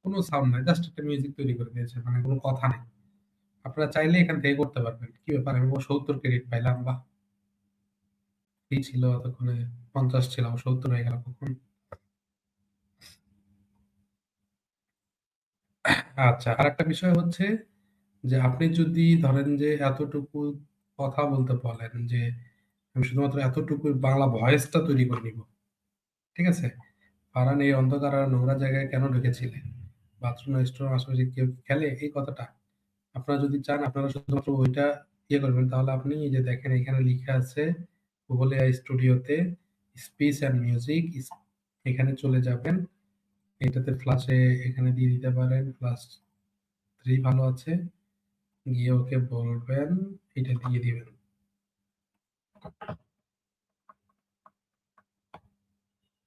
[SPEAKER 1] কোনো সাউন্ড নাই। জাস্ট একটা মিউজিক তৈরি করে দিয়েছে। মানে কোনো কথা নেই। আপনারা চাইলে এখান থেকে করতে পারবেন। কি ব্যাপার? আমি ৭০ ক্রেডিট পাইলাম, বাহ! কি ছিল এতক্ষণে? ৫০ ছিল, ৭০ হয়ে গেল কখন? আচ্ছা, আরেকটা বিষয় হচ্ছে যে আপনি যদি ধরেন যে এতটুকু কথা বলতে বলেন যে আমি শুধুমাত্র এতটুকু বাংলা ভয়েসটা তৈরি করে নিব। ঠিক আছে? "ফারহান এই অন্ধকার আর নোংরা জায়গায় কেন ঢুকেছিলে? বাথরুম, রেস্টুরেন্ট আশেপাশে কেউ খেলে?" এই কথাটা। আপনারা যদি চান আপনারা শুধুমাত্র ওইটা ইয়ে করবেন, তাহলে আপনি এই যে দেখেন এখানে লিখা আছে Google AI স্টুডিওতে স্পিচ অ্যান্ড মিউজিক, এখানে চলে যাবেন। এটাতে ফ্ল্যাশে এখানে দিয়ে দিতে পারেন। প্লাস 3 ভালো আছে। গিয়ে ওকে বলবেন এটা দিয়ে দিবেন।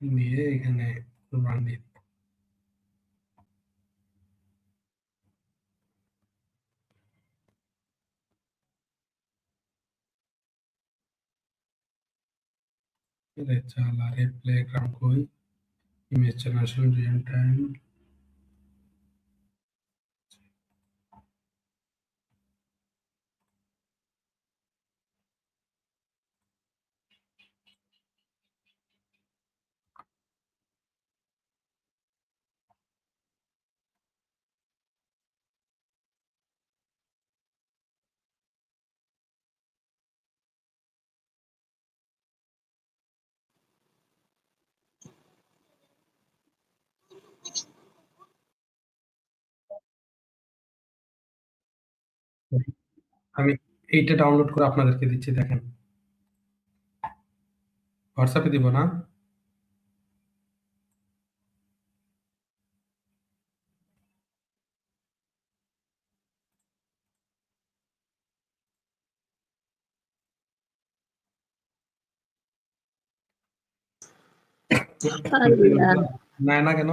[SPEAKER 1] দিয়ে এখানে রান দিয়ে দিবেন। ये चला रे प्लेग्राउंड कोई इमेज जनरेशन रियल टाइम। আমি এইটা ডাউনলোড করে আপনাদেরকে দিচ্ছি, দেখেন। হোয়াটসঅ্যাপে দিব না?
[SPEAKER 2] আল্লাহ।
[SPEAKER 1] নেয় না কেন?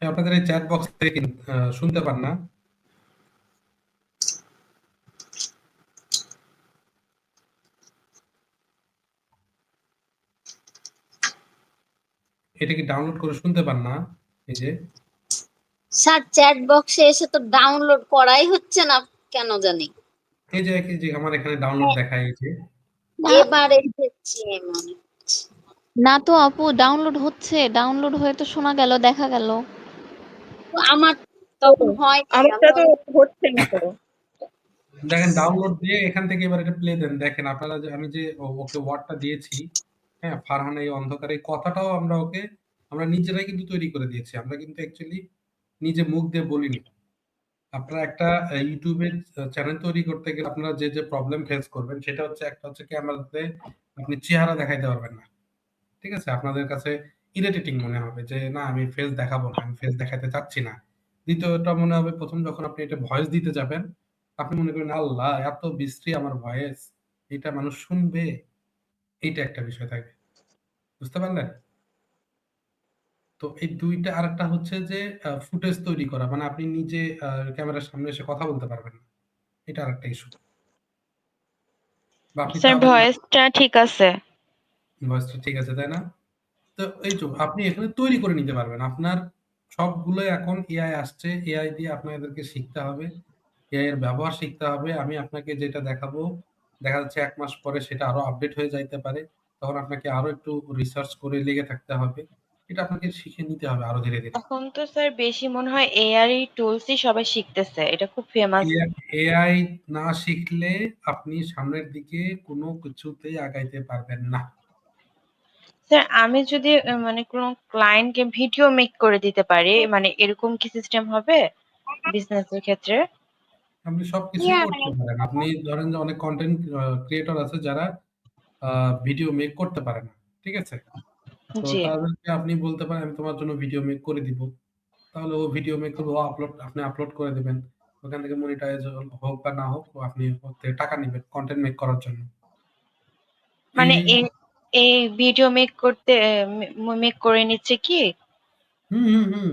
[SPEAKER 1] আপনাদের এই চ্যাট বক্স থেকে শুনতে পান না? এটা কি ডাউনলোড করে শুনতে পান না? এই যে
[SPEAKER 2] স্যার চ্যাট বক্সে এসে তো ডাউনলোড করাই হচ্ছে না কেন জানি।
[SPEAKER 1] এই যে আমার এখানে ডাউনলোড দেখায় এই যে।
[SPEAKER 2] এবার এসেছে মনে হচ্ছে।
[SPEAKER 4] না তো আপু, ডাউনলোড হচ্ছে, ডাউনলোড হয়ে তো শোনা গেল, দেখা গেল।
[SPEAKER 2] তো আমার তখন হয়
[SPEAKER 5] আমারটা তো হচ্ছে না তো।
[SPEAKER 1] দেখেন ডাউনলোড দিয়ে এখান থেকে এবার এটা প্লে দেন। দেখেন আপনারা যে আমি যে ওকে ওয়ার্ডটা দিয়েছি, হ্যাঁ, ফারহান এই অন্ধকার, এই কথাটাও আমরা নিজেরাই কিন্তু তৈরি করে দিয়েছি। আমরা কিন্তু অ্যাকচুয়ালি নিজে মুখ দিয়ে বলিনি। আপনারা একটা ইউটিউবে চ্যানেল তৈরি করতে গেলে আপনারা যে প্রবলেম ফেস করবেন সেটা হচ্ছে, একটা হচ্ছে ক্যামেরাতে আপনি চেহারা দেখাইতে পারবেন না। ঠিক আছে? আপনাদের কাছে ইরিটেটিং মনে হবে যে না আমি ফেস দেখাবো না, আমি ফেস দেখাতে চাচ্ছি না। দ্বিতীয়টা মনে হবে, প্রথম যখন আপনি এটা ভয়েস দিতে যাবেন, আপনি মনে করেন আল্লাহ এত বিশ্রী আমার ভয়েস, এটা মানুষ শুনবে? এইটা একটা বিষয় থাকে। বুঝতে পারলেন? তো এই ২ টা, আরেকটা হচ্ছে যে ফুটেজ তৈরি করা। মানে আপনি নিজে ক্যামেরার সামনে এসে কথা বলতে পারবেন না। এটা আরেকটা ইস্যু। বা আপনি
[SPEAKER 3] স্যার
[SPEAKER 1] চাবেন না।
[SPEAKER 3] ভয়েসটা ঠিক আছে।
[SPEAKER 1] ভয়েসটা ঠিক আছে, তাই না? তো এই তো আপনি এখানে তৈরি করে নিতে পারবেন। আপনার সবগুলোই এখন এআই আসছে। এআই দিয়ে আপনাদেরকে শিখতে হবে। এআই এর ব্যবহার শিখতে হবে। আমি আপনাকে যেটা দেখাবো, দেখা যাচ্ছে ১ মাস পরে সেটা আরো আপডেট হয়ে যাইতে পারে। তখন আপনাকে আরো একটু রিসার্চ করে লেগে থাকতে হবে। এটা আপনাকে শিখে নিতে হবে আরো ধীরে, ধীরে।
[SPEAKER 3] এখন তো স্যার বেশি মনে হয় এআই টুলসই সবাই শিখতেছে, এটা খুব ফেমাস।
[SPEAKER 1] এআই না শিখলে আপনি সামনের দিকে কোনো কিছুতেই আগাইতে পারবেন না।
[SPEAKER 3] স্যার আমি যদি মানে কোনো ক্লায়েন্টকে ভিডিও মেক করে দিতে পারি, মানে এরকম কি সিস্টেম হবে বিজনেসের ক্ষেত্রে?
[SPEAKER 1] আপনি সবকিছুই করতে পারেন। আপনি ধরেন যে অনেক কনটেন্ট ক্রিয়েটর আছে যারা ভিডিও মেক করতে পারে না। ঠিক আছে? তো
[SPEAKER 3] জি।
[SPEAKER 1] তাদেরকে আপনি বলতে পারেন, "আমি তোমার জন্য ভিডিও মেক করে দিব।" তাহলে ও ভিডিও মেক করবে, আপনি আপলোড করে দিবেন। ওখান থেকে মনিটাইজ হোক বা না হোক, আপনি ওর থেকে টাকা নিবেন কনটেন্ট মেক করার জন্য।
[SPEAKER 3] মানে
[SPEAKER 1] এই
[SPEAKER 3] এই এই ভিডিও মেক করতে মেক করে নিচ্ছে কি?
[SPEAKER 1] হুম, হুম, হুম।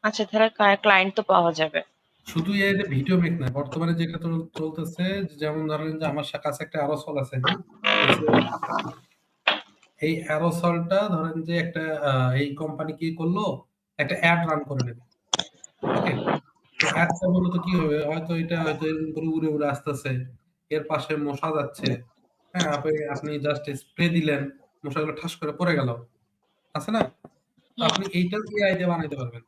[SPEAKER 3] আচ্ছা, তাহলে ক্লায়েন্ট তো পাওয়া যাবে।
[SPEAKER 1] শুধু এআই তে ভিডিও মেক না। বর্তমানে যেটা চলতেছে, যেমন ধরেন যে আমার কাছে একটা অ্যারোসল আছে, হ্যাঁ? এই যে এই অ্যারোসলটা ধরেন যে একটা এই কোম্পানি কি করলো? একটা এড রান করে নেবে। ওকে? তো এডটা মূলত কি হবে? হয়তো এরকম করে উড়ে, উড়ে আসতেছে। এর পাশে মশা যাচ্ছে। হ্যাঁ? আপনি জাস্ট স্প্রে দিলেন, মশাগুলো ঠাস করে পড়ে গেল। আছে না? তো আপনি এইটাও এআই দিয়ে বানাইতে পারবেন।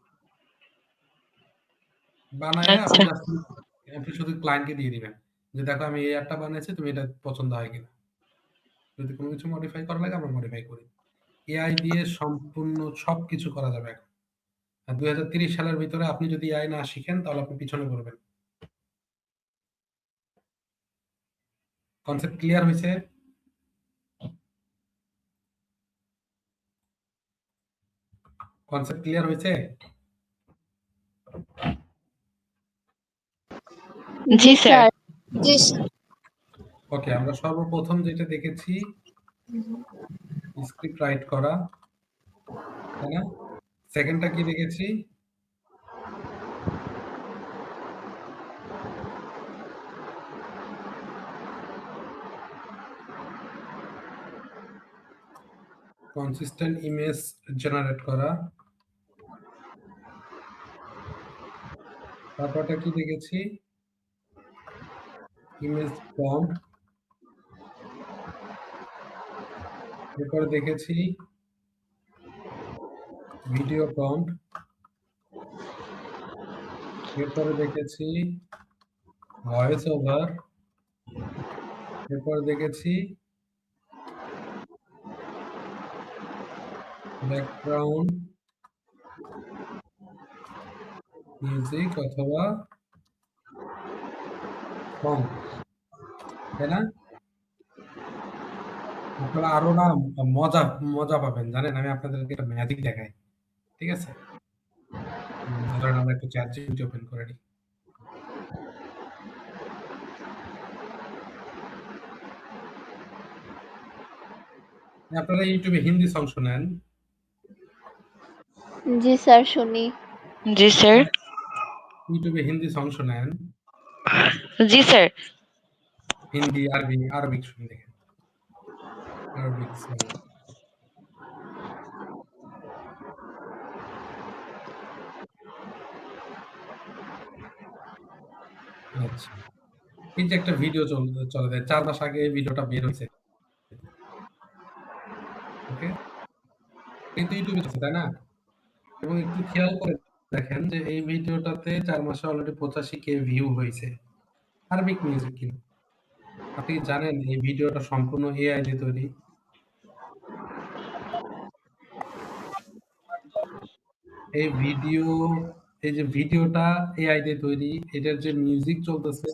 [SPEAKER 1] বানায়া
[SPEAKER 3] আচ্ছা।
[SPEAKER 1] আপনি শুধু ক্লায়েন্টকে দিয়ে দিবেন। যে দেখো আমি এই অ্যাডটা বানিয়েছি, তুমি এটা পছন্দ হয় কিনা? যদি কোন কিছু মডিফাই করা লাগে আমরা মডিফাই করি। এআই দিয়ে সম্পূর্ণ সবকিছু করা যাবে এখন। আর ২০৩০ সালের ভিতরে আপনি যদি এআই না শিখেন তাহলে আপনি পিছনে পড়বেন। কনসেপ্ট ক্লিয়ার হইছে? কনসেপ্ট ক্লিয়ার হইছে?
[SPEAKER 3] জি স্যার।
[SPEAKER 2] জি স্যার।
[SPEAKER 1] ওকে, আমরা সর্বপ্রথম যেটা দেখেছি স্ক্রিপ্ট রাইট করা, তাই না? সেকেন্ডটা কি দেখেছি? কনসিস্টেন্ট ইমেজ জেনারেট করা। তারপরটা কি দেখেছি? Image prompt. এরপরে দেখেছি ভিডিও প্রম্পট। এরপরে দেখেছি ভয়েস ওভার। এরপরে দেখেছি ব্যাকগ্রাউন্ড মিউজিক অথবা সং, তাই না? আপনারা আরো না মজা মজা পাবেন জানেন। আমি আপনাদেরকে একটা ম্যাজিক দেখাই। ঠিক আছে? ধরেন আমরা একটু চ্যাট জিপিটি ওপেন করে নিই। আপনারা ইউটিউবে হিন্দি সং শোনেন?
[SPEAKER 4] জি স্যার, শুনি।
[SPEAKER 3] জি স্যার।
[SPEAKER 1] ইউটিউবে হিন্দি সং শোনেন?
[SPEAKER 3] জি স্যার।
[SPEAKER 1] হিন্দি, আরবিক শুনি দেখেন। Arabic song. আচ্ছা। এই যে একটা ভিডিও চলে যায়। ৪ মাস আগে এই ভিডিওটা বের হইছে। ওকে? কিন্তু ইউটিউবে আছে, তাই না? এবং একটু খেয়াল করে দেখেন যে এই ভিডিওটাতে ৪ মাসে অলরেডি ৮৫K ভিউ হইছে। আরবিক মিউজিক কিন্তু। আপনি কি জানেন এই ভিডিওটা সম্পূর্ণ এআই দিয়ে তৈরি? এই যে ভিডিওটা এআই দিয়ে তৈরি, এটার যে মিউজিক চলতেছে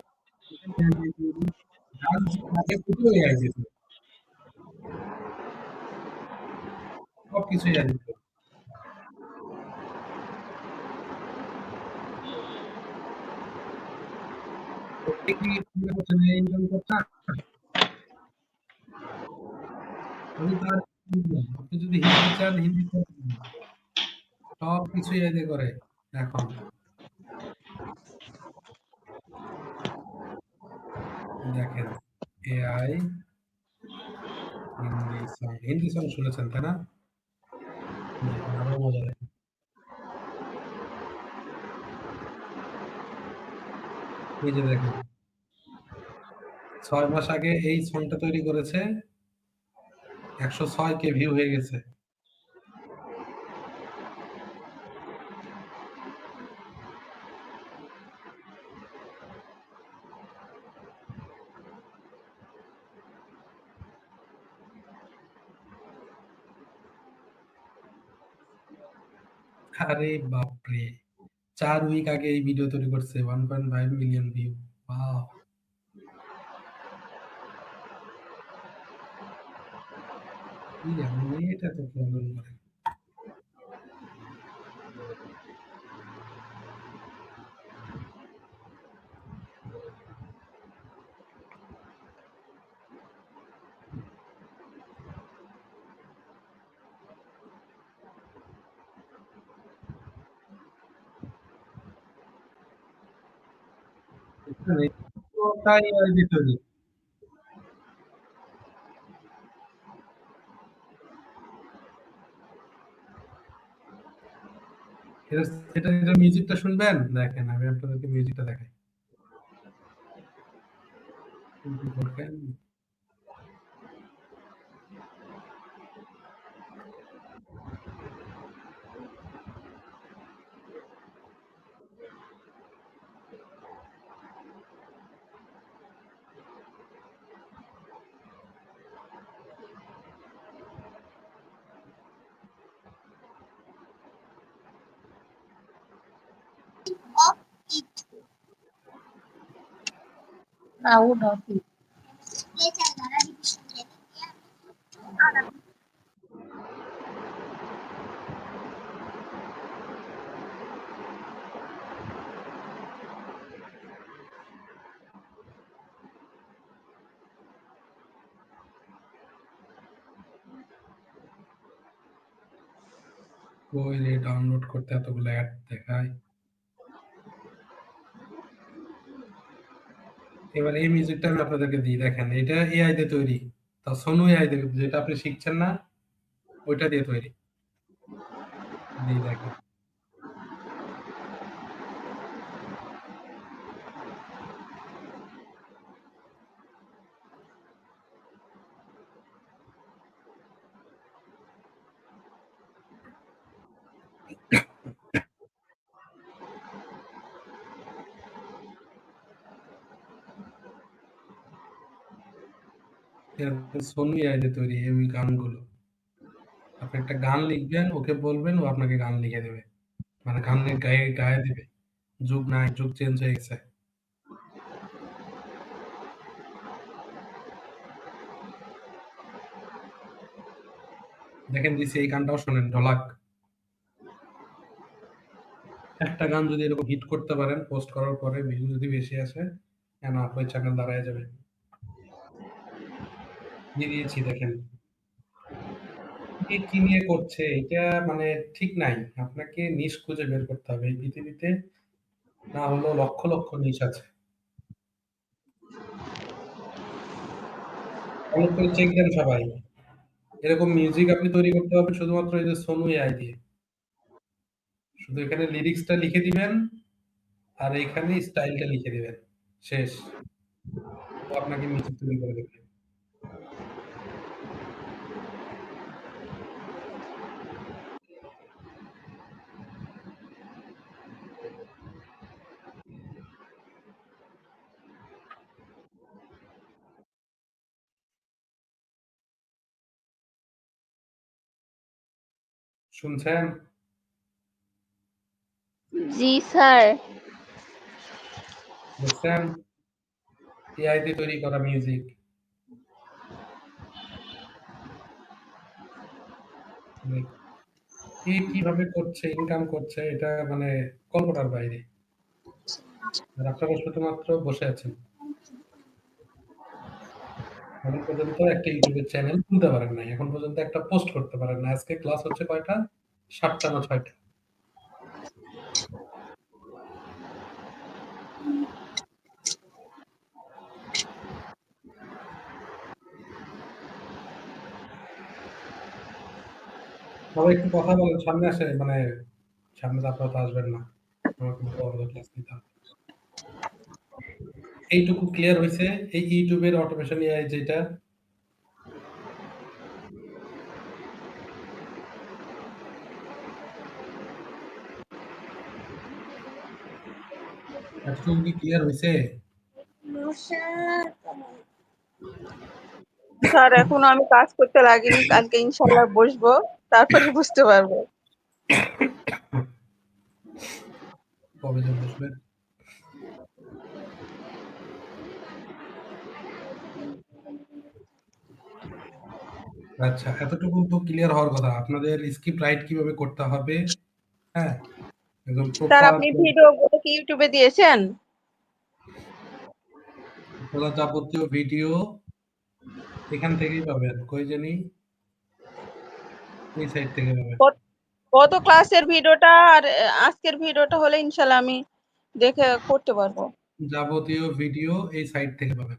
[SPEAKER 1] এটা এআই দিয়ে তৈরি। গান যে লাগে ওটাও এআই দিয়ে তৈরি। সবকিছু এআই দিয়ে তৈরি। তো আপনি কি মনে করছেন এআই ইনকাম করছে? আমি তো আর আপনি যদি হিন্দি চান হিন্দি সবকিছু এআই দিয়ে করে এখন। দেখেন এআই হিন্দি সং শুনেছেন তাই না? দেখেন আরো মজা দেখেন। এই যে দেখেন ৬ মাস আগে এই সংটা তৈরি করেছে ১০৬K ভিউ হয়ে গেছে। আরে বাপরে! ৪ উইক আগে এই ভিডিও তৈরি করছে 1.5 মিলিয়ন ভিউ। ওয়াও! কি এমন এটা তো প্রবলেম করে। এখানে পুরোটাই এআই দিয়ে তৈরি। এটা এটার মিউজিকটা শুনবেন? দেখেন আমি আপনাদেরকে মিউজিকটা দেখাই। দেখেন
[SPEAKER 2] Proud of it. কই রে ডাউনলোড করতে এতগুলো অ্যাড দেখায়। এবার এই মিউজিকটা আমি আপনাদেরকে দিই দেখেন। এটা এআই দিয়ে তৈরি। তাও সোনু এআই দিয়ে যেটা আপনি শিখছেন না ওইটা দিয়ে তৈরি। দিই দেখেন। এরকম সোনু এআই দিয়ে তৈরি এই গানগুলো। আপনি একটা গান লিখবেন, ওকে বলবেন ও আপনাকে গান লিখে দেবে। মানে গান গায়ে দিবে।
[SPEAKER 1] যুগ নাই, যুগ চেঞ্জ হয়ে গেছে। দেখেন দিছি, এই গানটাও শোনেন, ঢোলাক। একটা গান যদি এরকম হিট করতে পারেন, পোস্ট করার পরে ভিউ যদি বেশি আসে, আপনার চ্যানেল দাঁড়ায় যাবে। দিয়ে দিয়েছি, দেখেন কি নিয়ে করছে এটা, মানে ঠিক নাই। আপনাকে নিশ খুঁজে বের করতে হবে। এই পৃথিবীতে না হলেও লক্ষ লক্ষ নিশ আছে। ফলো করে চেক দেন সবাই। এরকম মিউজিক আপনি তৈরি করতে পারবেন শুধুমাত্র এই যে সোনু এআই দিয়ে। শুধু এখানে লিরিক্সটা লিখে দিবেন আর এখানে স্টাইলটা লিখে দিবেন, শেষ। ও আপনাকে মিউজিক তৈরি করে দেবে। শুনছেন?
[SPEAKER 4] জি স্যার।
[SPEAKER 1] দেখছেন? এআই দিয়ে তৈরি করা মিউজিক। কে কিভাবে করছে, ইনকাম করছে, এটা মানে কল্পনার বাইরে। আর আপনারা শুধুমাত্র বসে আছেন। এখন পর্যন্ত একটা ইউটিউবের চ্যানেল খুলতে পারেন নাই। এখন পর্যন্ত একটা পোস্ট করতে পারেন না। আজকে ক্লাস হচ্ছে কয়টা? ৭টা না ৬টা? সবাই একটু কথা বলেন, সামনে আসে, মানে সামনে তো আপনারা তো আসবেন না। আমাকে বড় ক্লাস নিতে হবে। এইটুকু ক্লিয়ার হইছে? এই ইউটিউবের অটোমেশন এআই যেটা, এতটুকু কি ক্লিয়ার হইছে?
[SPEAKER 5] স্যার এখনো আমি কাজ করতে লাগিনি, কালকে ইনশাল্লাহ বসবো, তারপরে বুঝতে পারবো।
[SPEAKER 1] কবে যে বসবেন? আচ্ছা, এতটুকু তো ক্লিয়ার হওয়ার কথা। আপনাদের স্ক্রিপ্ট রাইট কিভাবে করতে হবে, হ্যাঁ, একদম
[SPEAKER 5] স্যার
[SPEAKER 1] প্রপার।
[SPEAKER 5] আপনি ভিডিওগুলো কি ইউটিউবে দিয়েছেন?
[SPEAKER 1] আপনারা যাবতীয় ভিডিও এখান থেকেই পাবেন। কই জানি? এই সাইট থেকে পাবেন।
[SPEAKER 5] গত ক্লাসের ভিডিওটা আর আজকের ভিডিওটা হলে ইনশাল্লাহ আমি দেখে করতে পারবো।
[SPEAKER 1] যাবতীয় ভিডিও এই সাইট থেকে পাবেন।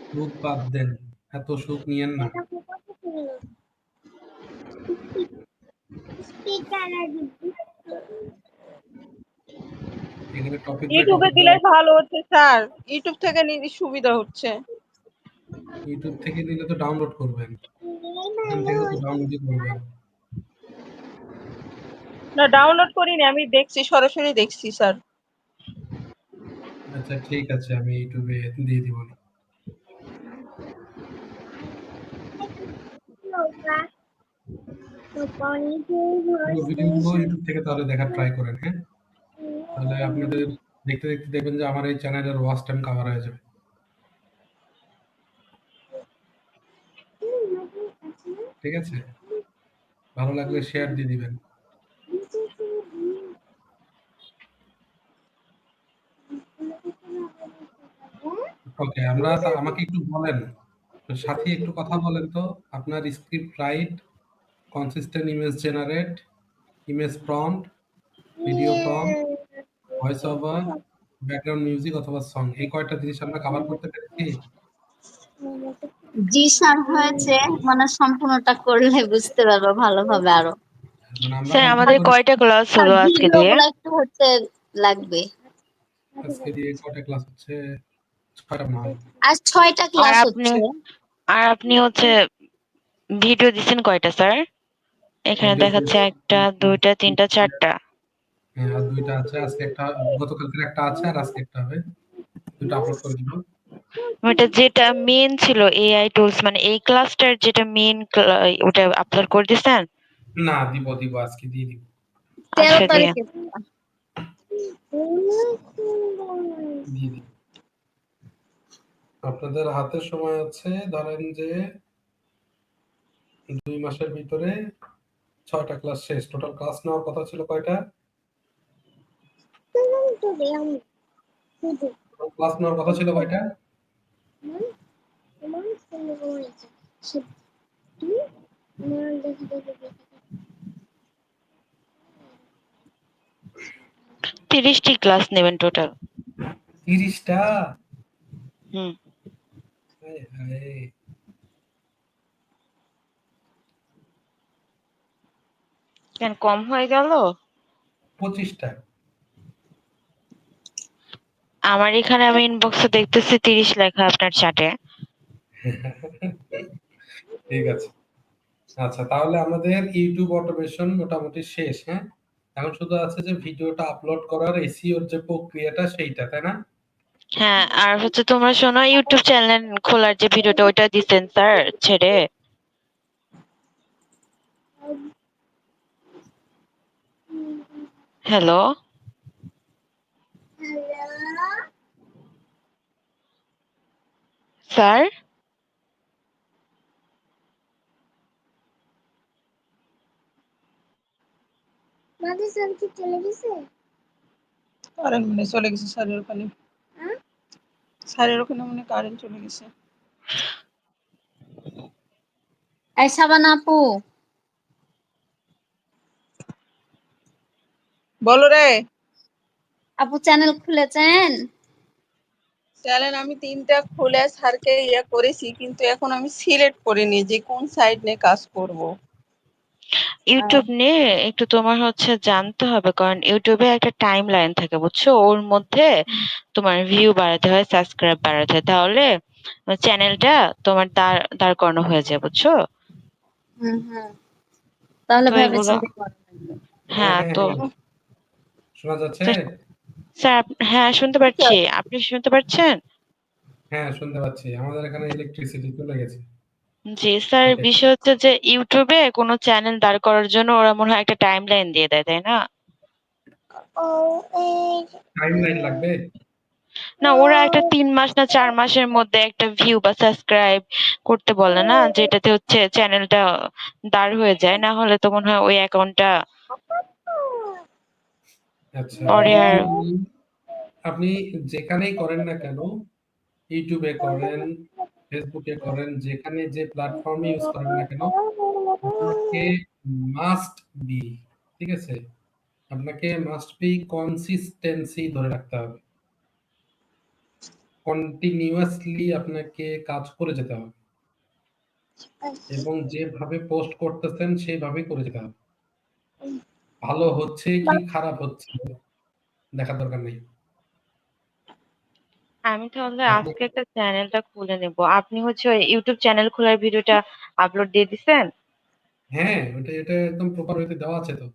[SPEAKER 1] সুখ বাদ দেন, এত সুখ নিয়েন না। এখানে টপিক বাই
[SPEAKER 5] ইউটিউবে
[SPEAKER 1] টপিক
[SPEAKER 5] দিলে
[SPEAKER 1] দেওয়া।
[SPEAKER 5] ভালো হচ্ছে স্যার, ইউটিউব থেকে নিলে সুবিধা হচ্ছে।
[SPEAKER 1] ইউটিউব থেকে নিলে তো ডাউনলোড করবেন, এখান থেকেও তো ডাউনলোডই করবেন।
[SPEAKER 5] না ডাউনলোড করিনি, আমি দেখছি, সরাসরি দেখছি স্যার।
[SPEAKER 1] আচ্ছা ঠিক আছে, আমি ইউটিউবে দিয়ে দিব। পুরো ভিডিওগুলো ইউটিউব থেকে তাহলে দেখার ট্রাই করেন, হ্যাঁ? তাহলে আপনাদের দেখতে দেখতে দেখবেন যে আমার এই চ্যানেলের ওয়াচ টাইম কভার হয়ে যাবে। ঠিক আছে? ভালো লাগলে শেয়ার দিয়ে দিবেন। ওকে, আমাকে একটু বলেন, সাথী একটু কথা বলেন তো। আপনার script right, consistent image generate, image prompt, video prompt, voice over, background music অথবা সং, এই কয়টা জিনিস আমরা কভার করতে পেরেছি?
[SPEAKER 6] জি স্যার হয়েছে, মানে সম্পূর্ণটা করলে বুঝতে পারবো ভালোভাবে আরো।
[SPEAKER 1] মানে আমরা
[SPEAKER 3] স্যার আমাদের
[SPEAKER 1] কমপ্লিট
[SPEAKER 3] কয়টা ক্লাস
[SPEAKER 6] স্যার
[SPEAKER 3] হলো আজকে
[SPEAKER 6] ভিডিও
[SPEAKER 3] দিয়ে?
[SPEAKER 6] গুলো একটু হচ্ছে লাগবে।
[SPEAKER 1] আজকে দিয়ে কয়টা ক্লাস হচ্ছে? 6টা মনে হয়।
[SPEAKER 6] আজ 6টা
[SPEAKER 3] আর
[SPEAKER 6] ক্লাস
[SPEAKER 3] আপনি
[SPEAKER 6] হচ্ছে।
[SPEAKER 3] হচ্ছে ভিডিও দিচ্ছেন কয়টা স্যার? এখানে
[SPEAKER 1] ভিডিও
[SPEAKER 3] দেখাচ্ছে 1টা 2টা 3টা 4টা।
[SPEAKER 1] হ্যাঁ, আর 2টা আছে। আজকে একটা, গতকালকের একটা আছে আর আজকে একটা হবে। 2টা আপলোড করে দিব।
[SPEAKER 3] ওটা যেটা মেন ছিল এআই টুলস, মানে এই ক্লাসটার যেটা মেন, ওটা আপলোড করে দিছেন?
[SPEAKER 1] না, দিব আজকে দিয়ে দিব।
[SPEAKER 6] 13
[SPEAKER 3] আচ্ছা দিয়ে
[SPEAKER 6] তারিখে।
[SPEAKER 1] দিয়ে দিই। আপনাদের হাতে সময় আছে ধরেন যে 2 মাসের ভিতরে 6টা ক্লাস শেষ। টোটাল ক্লাস নেওয়ার কথা ছিল কয়টা? ক্লাস নেওয়ার কথা ছিল কয়টা?
[SPEAKER 3] 30টি ক্লাস নেবেন টোটাল।
[SPEAKER 1] 30টা?
[SPEAKER 3] হুম।
[SPEAKER 1] হায় হায়!
[SPEAKER 3] কেন কম হয়ে গেল?
[SPEAKER 1] 25টা।
[SPEAKER 3] আমার এখানে আমি ইনবক্সে দেখতেছি 30 লেখা আপনার চ্যাটে।
[SPEAKER 1] ঠিক আছে। আচ্ছা, তাহলে আমাদের YouTube অটোমেশন মোটামুটি শেষ, হ্যাঁ? এখন শুধু আছে যে ভিডিওটা আপলোড করার SEO র যে প্রক্রিয়াটা সেইটা, তাই না?
[SPEAKER 3] হ্যাঁ, আর হচ্ছে তোমরা শোনো ইউটিউব চ্যানেল খোলার যে ভিডিওটা ওইটা দিছেন স্যার ছেড়ে। Hello, sir?
[SPEAKER 5] কারেন্ট মনে হয় চলে গেছে স্যারের ওখানে। স্যারের ওখানে মনে হয় কারেন্ট চলে গেছে।
[SPEAKER 6] এই সাবানা আপু,
[SPEAKER 5] বলো রে।
[SPEAKER 6] আপু চ্যানেল খুলেছেন?
[SPEAKER 5] চ্যানেল আমি 3টা খুলে স্যারকে করেছি, কিন্তু এখন আমি সিলেক্ট করিনি যে কোন সাইড নিয়ে কাজ করব।
[SPEAKER 3] ইউটিউব নিয়ে একটু তোমার হচ্ছে জানতে হবে, কারণ ইউটিউবে একটা টাইম লাইন থাকে বুঝছো, ওর মধ্যে তোমার ভিউ বাড়াতে হয়, সাবস্ক্রাইব বাড়াতে হয়, তাহলে চ্যানেলটা তোমার দাঁড় করানো হয়ে যায় বুঝছো।
[SPEAKER 6] হুম হুম, তাহলে
[SPEAKER 3] তো
[SPEAKER 6] ভেবে
[SPEAKER 3] এগুলো
[SPEAKER 6] চিন্তে করা লাগবে।
[SPEAKER 1] হ্যাঁ,
[SPEAKER 3] হ্যাঁ
[SPEAKER 1] হ্যাঁ,
[SPEAKER 3] তো
[SPEAKER 1] হ্যাঁ। শোনা যাচ্ছে?
[SPEAKER 3] তো স্যার হ্যাঁ শুনতে পাচ্ছি, আপনি শুনতে পাচ্ছেন?
[SPEAKER 1] হ্যাঁ, শুনতে পাচ্ছি। আমাদের এখানে ইলেকট্রিসিটি চলে গেছে।
[SPEAKER 3] জি স্যার,
[SPEAKER 1] ওকে।
[SPEAKER 3] বিষয় হচ্ছে যে ইউটিউবে কোনো চ্যানেল দাঁড় করার জন্য ওরা মনে হয় একটা টাইম লাইন দিয়ে দেয়, তাই না?
[SPEAKER 1] টাইমলাইন লাগবে?
[SPEAKER 3] না, ওরা একটা 3 মাস না 4 মাসের মধ্যে একটা ভিউ বা সাবস্ক্রাইব করতে বলে না, যেটাতে হচ্ছে চ্যানেলটা দাঁড় হয়ে যায়, না হলে তো মনে হয় ওই অ্যাকাউন্টটা
[SPEAKER 1] আচ্ছা,
[SPEAKER 3] পরে আর
[SPEAKER 1] আপনি যেখানেই করেন না কেন, YouTube এ করেন, Facebook এ করেন, যেখানে যে প্ল্যাটফর্ম ইউজ করেন না কেন, আপনাকে মাস্ট বি, ঠিক আছে? আপনাকে মাস্ট বি কনসিস্টেন্সি ধরে রাখতে হবে। কন্টিনিউয়াসলি আপনাকে কাজ করে যেতে হবে এবং যেভাবে পোস্ট করতেছেন সেভাবেই করে যেতে হবে। ভালো হচ্ছে কি খারাপ হচ্ছে দেখার দরকার নেই।
[SPEAKER 3] আমি তাহলে
[SPEAKER 1] আপনি
[SPEAKER 3] আজকে একটা চ্যানেলটা খুলে নেব। আপনি হচ্ছে ওই ইউটিউব চ্যানেল খোলার ভিডিওটা আপলোড দিয়ে দিছেন?
[SPEAKER 1] হ্যাঁ, এটা একদম প্রপার ওয়েতে দেওয়া আছে তো।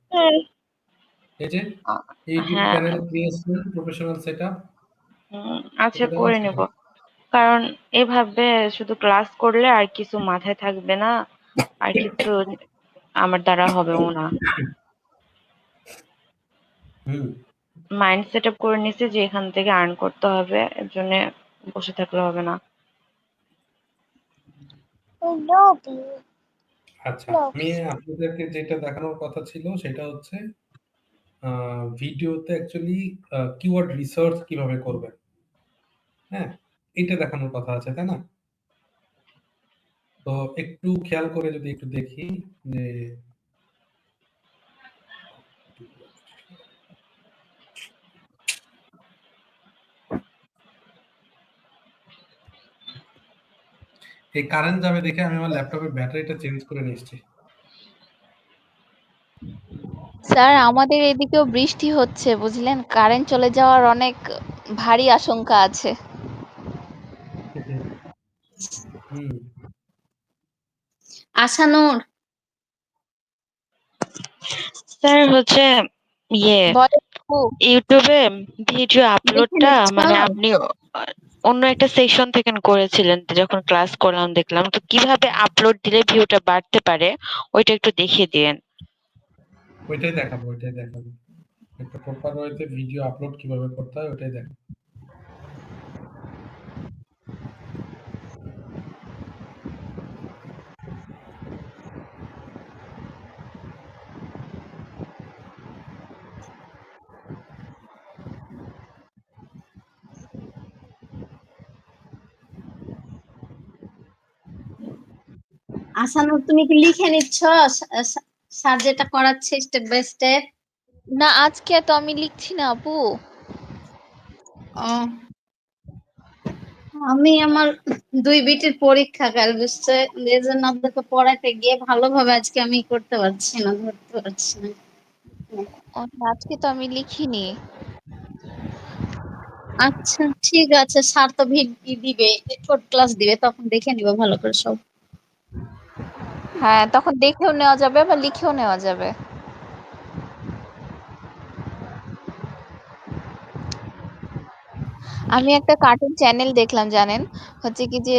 [SPEAKER 1] এই যে
[SPEAKER 3] আ
[SPEAKER 1] ইউটিউব
[SPEAKER 3] হ্যাঁ,
[SPEAKER 1] চ্যানেল ক্রিয়েশন প্রফেশনাল সেটআপ
[SPEAKER 3] আচ্ছা
[SPEAKER 1] এটা দেওয়া
[SPEAKER 3] করে
[SPEAKER 1] আছে
[SPEAKER 3] নেব।
[SPEAKER 1] তো।
[SPEAKER 3] কারণ এভাবে শুধু ক্লাস করলে আর কিছু মাথায় থাকবে না, আর কিছু আমার দ্বারা হবেও না।
[SPEAKER 1] হুম।
[SPEAKER 3] মাইন্ড সেটআপ করে নিছি যে এখান থেকে আর্ন করতে হবে, এর জন্য বসে থাকলে হবে না।
[SPEAKER 1] আচ্ছা, আমি আপনাদেরকে যেটা দেখানোর কথা ছিল সেটা হচ্ছে ভিডিওতে অ্যাকচুয়ালি কিওয়ার্ড রিসার্চ কিভাবে করবেন। হ্যাঁ? এটা দেখানোর কথা আছে, তাই না? তো একটু খেয়াল করে যদি একটু দেখি যে এই কারেন্ট যাবে দেখে আমি আমার ল্যাপটপের ব্যাটারিটা চেঞ্জ করে নিয়ে এসেছি।
[SPEAKER 4] স্যার আমাদের এদিকেও বৃষ্টি হচ্ছে বুঝলেন, কারেন্ট চলে যাওয়ার অনেক ভারী আশঙ্কা আছে।
[SPEAKER 1] হুম।
[SPEAKER 6] আশানুর,
[SPEAKER 3] স্যার হচ্ছে ইয়ে
[SPEAKER 4] বলেন আপু।
[SPEAKER 3] ইউটিউবে ভিডিও
[SPEAKER 6] দেখে
[SPEAKER 3] আপলোডটা
[SPEAKER 6] নিচ্ছ?
[SPEAKER 3] মানে আপনি অন্য একটা সেকশন থেকে করেছিলেন যখন ক্লাস করলাম দেখলাম, তো কিভাবে আপলোড দিলে ভিউটা বাড়তে পারে ওইটা একটু দেখিয়ে দিয়েন।
[SPEAKER 1] ওইটাই দেখাবো। একটা প্রপার ওয়েতে ভিডিও আপলোড কিভাবে করতে হয় ওটাই দেখেন।
[SPEAKER 6] আসানুর তুমি কি লিখে নিচ্ছ স্যার যেটা করাচ্ছে স্টেপ বাই স্টেপ?
[SPEAKER 4] না, আজকে তো আমি লিখছি না আপু।
[SPEAKER 6] ও, আমি আমার 2 বিটির পরীক্ষা কাল বুঝছে, এজন্য আপনাকে পড়াতে গিয়ে ভালোভাবে আজকে আমি করতে পারছি না, ধরতে পারছি না।
[SPEAKER 4] ও, আজকে তো আমি লিখিনি।
[SPEAKER 6] আচ্ছা ঠিক আছে, স্যার তো দিবে, শর্ট ক্লাস দিবে, তখন দেখে নিব ভালো করে সব।
[SPEAKER 4] হ্যাঁ, তখন দেখেও নেওয়া যাবে বা লিখেও নেওয়া যাবে। আমি একটা কার্টুন চ্যানেল দেখলাম জানেন, হচ্ছে কি যে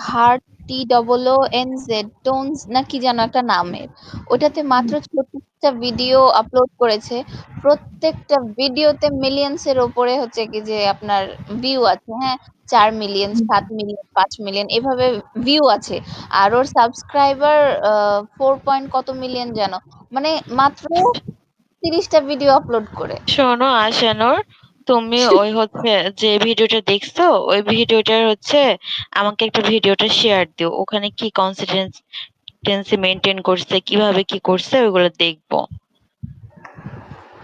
[SPEAKER 4] হার্ট TOONZ টোনস না কি যেন একটা নামের, ওটাতে মাত্র ছোট্ট ভিডিও আপলোড করেছে। প্রত্যেকটা ভিডিওতে মিলিয়ন্স এর উপরে হচ্ছে কি যে আপনার ভিউ আছে। হ্যাঁ, 4 মিলিয়ন, 7 মিলিয়ন, 5 মিলিয়ন এভাবে ভিউ আছে। আর ওর সাবস্ক্রাইবার 4 পয়েন্ট কত মিলিয়ন যেন, মানে মাত্র 30টা ভিডিও আপলোড করে।
[SPEAKER 3] শোনো আশানুর, তুমি ওই হচ্ছে যে ভিডিওটা দেখছো ওই ভিডিওটার হচ্ছে আমাকে একটা ভিডিওটা শেয়ার দিও, ওখানে কি কনসিস্টেন্সি মেনটেন করছে, কিভাবে কি করছে ওইগুলো দেখবো।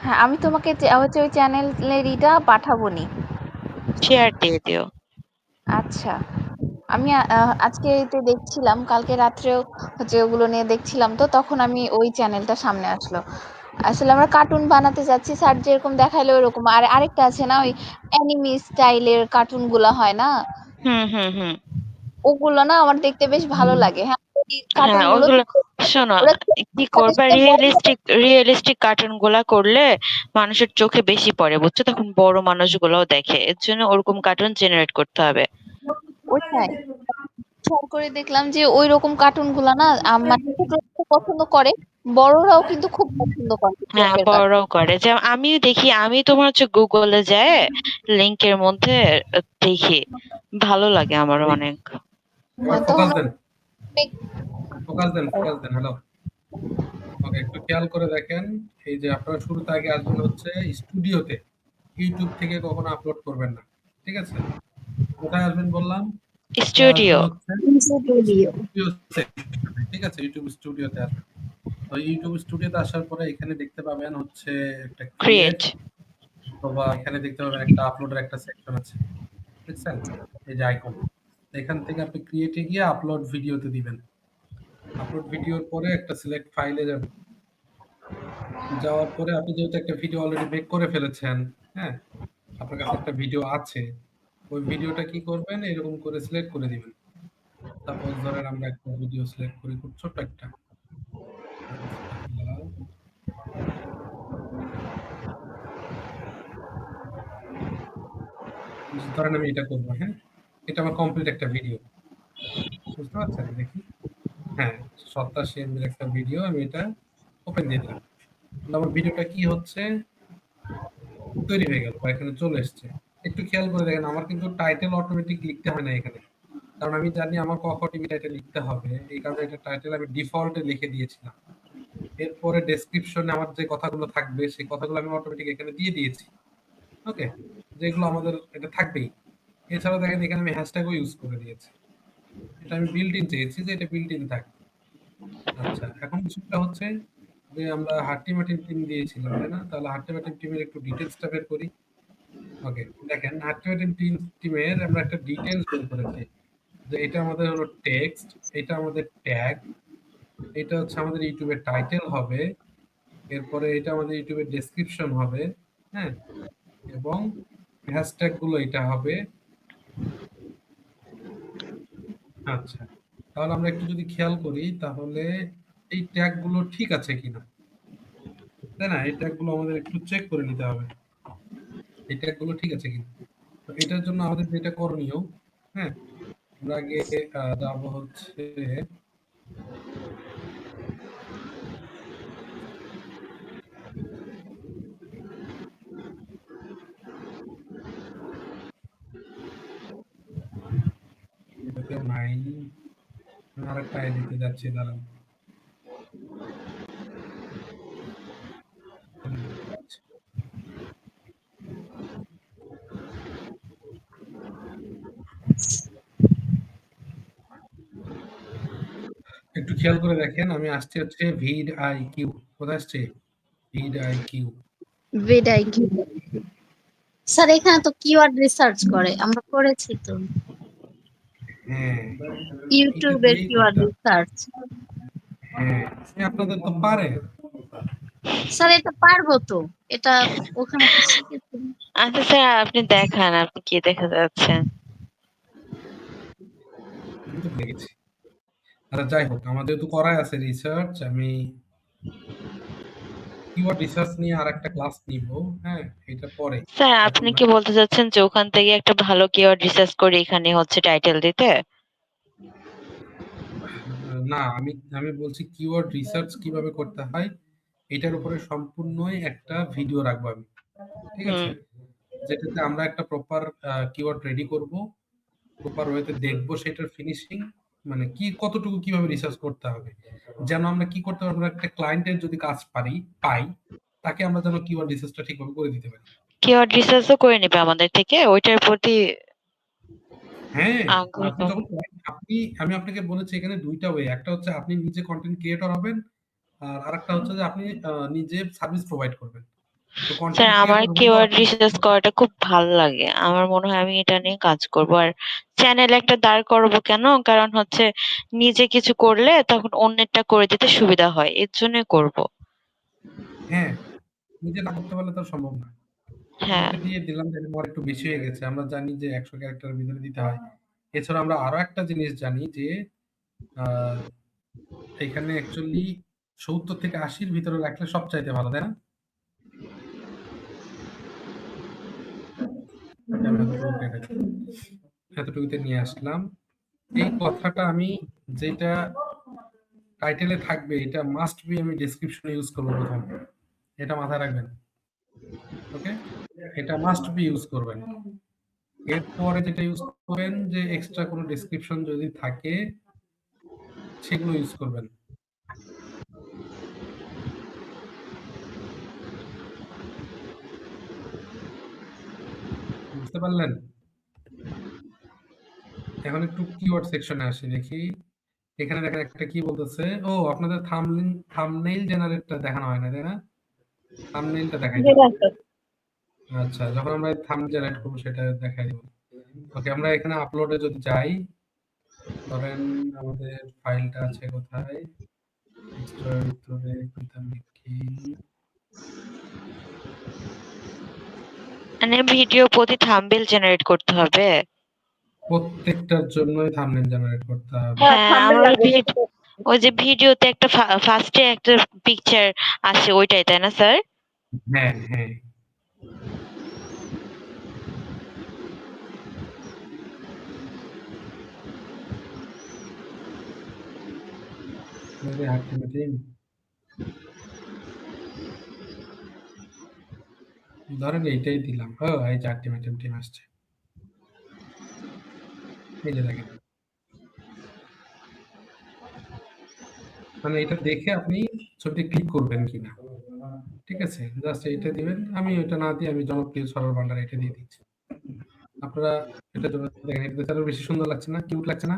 [SPEAKER 4] হ্যাঁ, আমি তোমাকে হচ্ছে ওই চ্যানেলের ইটা পাঠাবনি।
[SPEAKER 3] শেয়ার দিয়ে দিও।
[SPEAKER 4] আচ্ছা, আমি আজকে এতে দেখছিলাম, কালকে রাত্রেও হচ্ছে ওগুলো নিয়ে দেখছিলাম, তো তখন আমি ওই চ্যানেলটা সামনে আসলো। আসলে আমরা কার্টুন বানাতে যাচ্ছি, স্যার যেরকম দেখাইলো ওরকম। আর আরেকটা আছে না, ওই অ্যানিমি স্টাইলের কার্টুন গুলা হয় না,
[SPEAKER 3] হুম হুম হুম।
[SPEAKER 4] ওগুলো না আমার দেখতে বেশ ভালো লাগে। হ্যাঁ, ওই কার্টুন
[SPEAKER 3] হ্যাঁ
[SPEAKER 4] গুলো
[SPEAKER 3] ওইগুলো, শোনো,
[SPEAKER 4] ওরা
[SPEAKER 3] কি
[SPEAKER 4] সাথে
[SPEAKER 3] করবা,
[SPEAKER 4] সাথে
[SPEAKER 3] রিয়েলিস্টিক কার্টুন গুলা করলে মানুষের চোখে বেশি পড়ে, বুঝছো, তখন বড় মানুষগুলোও দেখে, এর জন্য ওরকম কার্টুন জেনারেট করতে হবে।
[SPEAKER 4] ওইটাই খেয়াল করে দেখলাম যে ওই রকম কার্টুন গুলা না মানে ছোটরা তো পছন্দ করে, বড়রাও কিন্তু খুব পছন্দ করে এই
[SPEAKER 3] হ্যাঁ
[SPEAKER 4] টাইপের কার্টুন।
[SPEAKER 3] বড়রাও করে, যেমন আমি দেখি, আমি তোমার হচ্ছে গুগলে যায় লিংকের মধ্যে দেখি, ভালো লাগে আমার অনেক।
[SPEAKER 1] এবার
[SPEAKER 4] হ্যাঁ, তখন
[SPEAKER 1] ফোকাস দেন, ফোকাস দেন। হ্যালো, ওকে, একটু খেয়াল করে দেখেন। এই যে আপনারা শুরুতে আগে আসবেন হচ্ছে স্টুডিওতে, ইউটিউব থেকে কখনো আপলোড করবেন না, ঠিক আছে? কোথায় আসবেন বললাম? কোথায়
[SPEAKER 3] স্টুডিও।
[SPEAKER 1] আসবেন হচ্ছে
[SPEAKER 6] ভিডিও
[SPEAKER 1] স্টুডিও সেকশনে, ঠিক আছে? ইউটিউব স্টুডিওতে আসবেন। তো ইউটিউব স্টুডিওতে আসার পরে এখানে দেখতে পাবেন হচ্ছে একটা
[SPEAKER 3] ক্রিয়েট।
[SPEAKER 1] ক্রিয়েট, অথবা এখানে দেখতে পাবেন একটা আপলোডের একটা সেকশন আছে, দেখছেন? এই যে আইকন, এখান থেকে আপনি ক্রিয়েটে গিয়ে আপলোড ভিডিওতে দিবেন। আপলোড ভিডিওর পরে একটা সিলেক্ট ফাইলে যাবেন। যাওয়ার পরে আপনি যেহেতু একটা ভিডিও অলরেডি মেক করে ফেলেছেন, হ্যাঁ? আপনার কাছে একটা ভিডিও আছে। ওই ভিডিওটা কি করবেন? এরকম করে সিলেক্ট করে দিবেন। সাপোজ ধরেন আমরা একটা ভিডিও সিলেক্ট করি, খুব ছোট্ট একটা। আস্তাগফিরুল্লাহ। ধরেন আমি এটা করব, হ্যাঁ? এটা আমার কমপ্লিট একটা ভিডিও। বুঝতে পারছেন? দেখি। হ্যাঁ, 87 এমবির একটা ভিডিও, আমি এটা ওপেন দিয়ে দিলাম। আমার ভিডিওটা কি হচ্ছে? তৈরি হয়ে গেল বা এখানে চলে এসছে। একটু খেয়াল করে দেখেন, আমার কিন্তু টাইটেল অটোমেটিক লিখতে হয় না এখানে। কারণ আমি জানি আমার ক, খ টিভি টাইটেল লিখতে হবে। এই কারণে এটা টাইটেল আমি ডিফল্টে লিখে দিয়েছিলাম। এরপরে ডেসক্রিপশনে আমার যে কথাগুলো থাকবে সেই কথাগুলো আমি অটোমেটিক এখানে দিয়ে দিয়েছি। ওকে? যেগুলো আমাদের এটা থাকবেই। এছাড়াও দেখেন এখানে আমি হ্যাশট্যাগও ইউজ করে দিয়েছি। এটা আমি বিল্ট ইন চেয়েছি যে এটা বিল্ট ইন থাকবে। আচ্ছা, এখন বিষয়টা হচ্ছে যে আমরা হাট্টিমাটিম টিম দিয়েছিলাম, তাই না? তাহলে হাট্টিমাটিম টিমের একটু ডিটেইলসটা বের করি। ওকে, দেখেন হাট্টিমাটিম টিমের আমরা একটা ডিটেইলস বের করেছি। যে এটা আমাদের হলো টেক্সট, এটা আমাদের ট্যাগ, এটা হচ্ছে আমাদের ইউটিউবের টাইটেল হবে, এরপরে এটা আমাদের ইউটিউবের ডেসক্রিপশন হবে, হ্যাঁ? এবং হ্যাশট্যাগ গুলো এটা হবে। আচ্ছা, তাহলে আমরা একটু যদি খেয়াল করি তাহলে এই ট্যাগ গুলো ঠিক আছে কিনা, তাই না? এই ট্যাগ গুলো আমাদের একটু চেক করে নিতে হবে, এই ট্যাগ গুলো ঠিক আছে কিনা। তো এটার জন্য আমাদের যেটা করণীয়, হ্যাঁ, আমরা আগে যাব হচ্ছে আমি আরেকটা আই দিতে যাচ্ছি, দাঁড়ান। একটু খেয়াল করে দেখেন, আমি আসছি হচ্ছে VidIQ। কোথায় আসছে? VidIQ।
[SPEAKER 6] VidIQ। স্যার এখানে তো কিওয়ার্ড রিসার্চ করে, আমরা করেছি তো।
[SPEAKER 1] হ্যাঁ,
[SPEAKER 6] ইউটিউবের
[SPEAKER 1] দিয়েই
[SPEAKER 6] কিওয়ার্ড
[SPEAKER 1] করতে হবে।
[SPEAKER 6] রিসার্চ।
[SPEAKER 1] হ্যাঁ, আপনাদের তো পারে।
[SPEAKER 6] স্যার এটা পারবো তো, এটা ওখানে তো শিখেছি।
[SPEAKER 3] আচ্ছা স্যার, আপনি দেখান, আপনি কি দেখা যাচ্ছেন?
[SPEAKER 1] আমি তো ভুলে গেছি। আচ্ছা যাই হোক, আমাদের তো করাই আছে রিসার্চ। আমি কিওয়ার্ড রিসার্চ নিয়ে আরেকটা ক্লাস নিব। হ্যাঁ, এটা পরে।
[SPEAKER 3] স্যার
[SPEAKER 1] এখন
[SPEAKER 3] আপনি
[SPEAKER 1] না।
[SPEAKER 3] কি বলতে চাচ্ছেন যে ওখান থেকে একটা ভালো কিওয়ার্ড রিসার্চ করে এখানে হচ্ছে টাইটেল দিতে?
[SPEAKER 1] না, আমি বলছি কিওয়ার্ড রিসার্চ কিভাবে করতে হয় এটার উপরে সম্পূর্ণই একটা ভিডিও রাখবো আমি। ঠিক
[SPEAKER 3] হুম।
[SPEAKER 1] আছে? যেটাতে আমরা একটা প্রপার কিওয়ার্ড রেডি করব, প্রপার ওয়েতে দেখবো সেটার ফিনিশিং, মানে কি কতটুকু কিভাবে রিসার্চ করতে হবে। যেন আমরা কি করতে পারবো, একটা ক্লায়েন্টের যদি কাজ পাই, তাকে আমরা যেন কিওয়ার্ড রিসার্চটা ঠিকভাবে করে দিতে পারি।
[SPEAKER 3] কিওয়ার্ড রিসার্চও করে নিবে আমাদের থেকে, ওইটার প্রতি
[SPEAKER 1] হ্যাঁ,
[SPEAKER 3] আগ্রহ।
[SPEAKER 1] আপনি যখন আমি আপনাকে বলেছি এখানে ২ টা ওয়ে। একটা হচ্ছে আপনি নিজে কনটেন্ট ক্রিয়েটর হবেন। আর আরেকটা হচ্ছে যে আপনি নিজে সার্ভিস প্রোভাইড করবেন। তো
[SPEAKER 3] স্যার
[SPEAKER 1] কনটেন্ট
[SPEAKER 3] আমার
[SPEAKER 1] ক্রিয়েটর হলেও
[SPEAKER 3] কিওয়ার্ড
[SPEAKER 1] আপনি
[SPEAKER 3] রিসার্চ করাটা খুব ভালো লাগে। আমার মনে হয় আমি এটা নিয়ে কাজ করব। আর চ্যানেল একটা দাঁড় করাবো কেন? কারণ হচ্ছে নিজে কিছু করলে তখন অন্যেরটা করে দিতে সুবিধা হয়। এর জন্যই করব।
[SPEAKER 1] হ্যাঁ, নিজে না করতে পারলে তো আর সম্ভব না। আমি
[SPEAKER 3] হ্যাঁ।
[SPEAKER 1] এটা দিয়ে দিলাম, এটা আমার একটু বেশি হয়ে গেছে। আমরা জানি যে ১০০ ক্যারেক্টারের ভিতরে দিতে হয়। এছাড়া আমরা আরো একটা জিনিস জানি যে আ এখানে অ্যাকচুয়ালি ৭০ থেকে ৮০ র ভিতরে রাখলে সবচাইতে ভালো, তাই না? আমি এতটুকুতে নিয়ে আসলাম। এই কথাটা আমি যেটা টাইটেলে থাকবে এটা মাস্ট বি আমি ডেসক্রিপশনে ইউজ করব ১ম। এটা মাথায় রাখবেন। ওকে? এটা মাস্ট বি ইউজ করবেন। এরপরে যেটা ইউজ করবেন যে এক্সট্রা কোনো ডেসক্রিপশন যদি থাকে সেগুলো ইউজ করবেন। বুঝতে পারলেন? এখন একটু কিওয়ার্ড সেকশনে আসি দেখি। এখানে দেখেন একটা কি বলতেছে, ও আপনাদের থাম্বনেইল জেনারেটটা দেখানো হয় না, তাই না? থাম্বনেইলটা দেখাই দিব। আচ্ছা, যখন আমরা থাম্বনেইল জেনারেট করব সেটা দেখাই দিব। ওকে, আমরা এখানে আপলোডে যদি যাই, ধরেন আমাদের ফাইলটা আছে কোথায়? এক্সট্রার ভিতরে কোথায় লিখি?
[SPEAKER 3] মানে ভিডিও প্রতি থাম্বনেইল জেনারেট করতে হবে?
[SPEAKER 1] প্রত্যেকটার জন্যই থাম্বনেইল জেনারেট করতে হবে।
[SPEAKER 4] হ্যাঁ,
[SPEAKER 3] হ্যাঁ,
[SPEAKER 4] থাম্বনেইল
[SPEAKER 3] আমার
[SPEAKER 4] লাগবে।
[SPEAKER 3] ওই যে ভিডিওতে একটা ফার্স্টে একটা পিকচার আসে ওইটাই, তাই না স্যার?
[SPEAKER 1] হ্যাঁ, হ্যাঁ। মেরে আলটিমেটিং। ধরেন এইটাই দিলাম। ও এই যে আলটিমেটাম টিম আসছে। এই যে দেখেন। মানে এটা দেখে আপনি ছবিতে ক্লিক করবেন কিনা। ঠিক আছে? জাস্ট এইটা দিবেন। আমি ওইটা না দিয়ে আমি জনপ্রিয় সরল ভান্ডার এটা দিয়ে দিচ্ছি। আপনারা এটা দেখেন, এটা আরো বেশি সুন্দর লাগছে না? কিউট লাগছে না?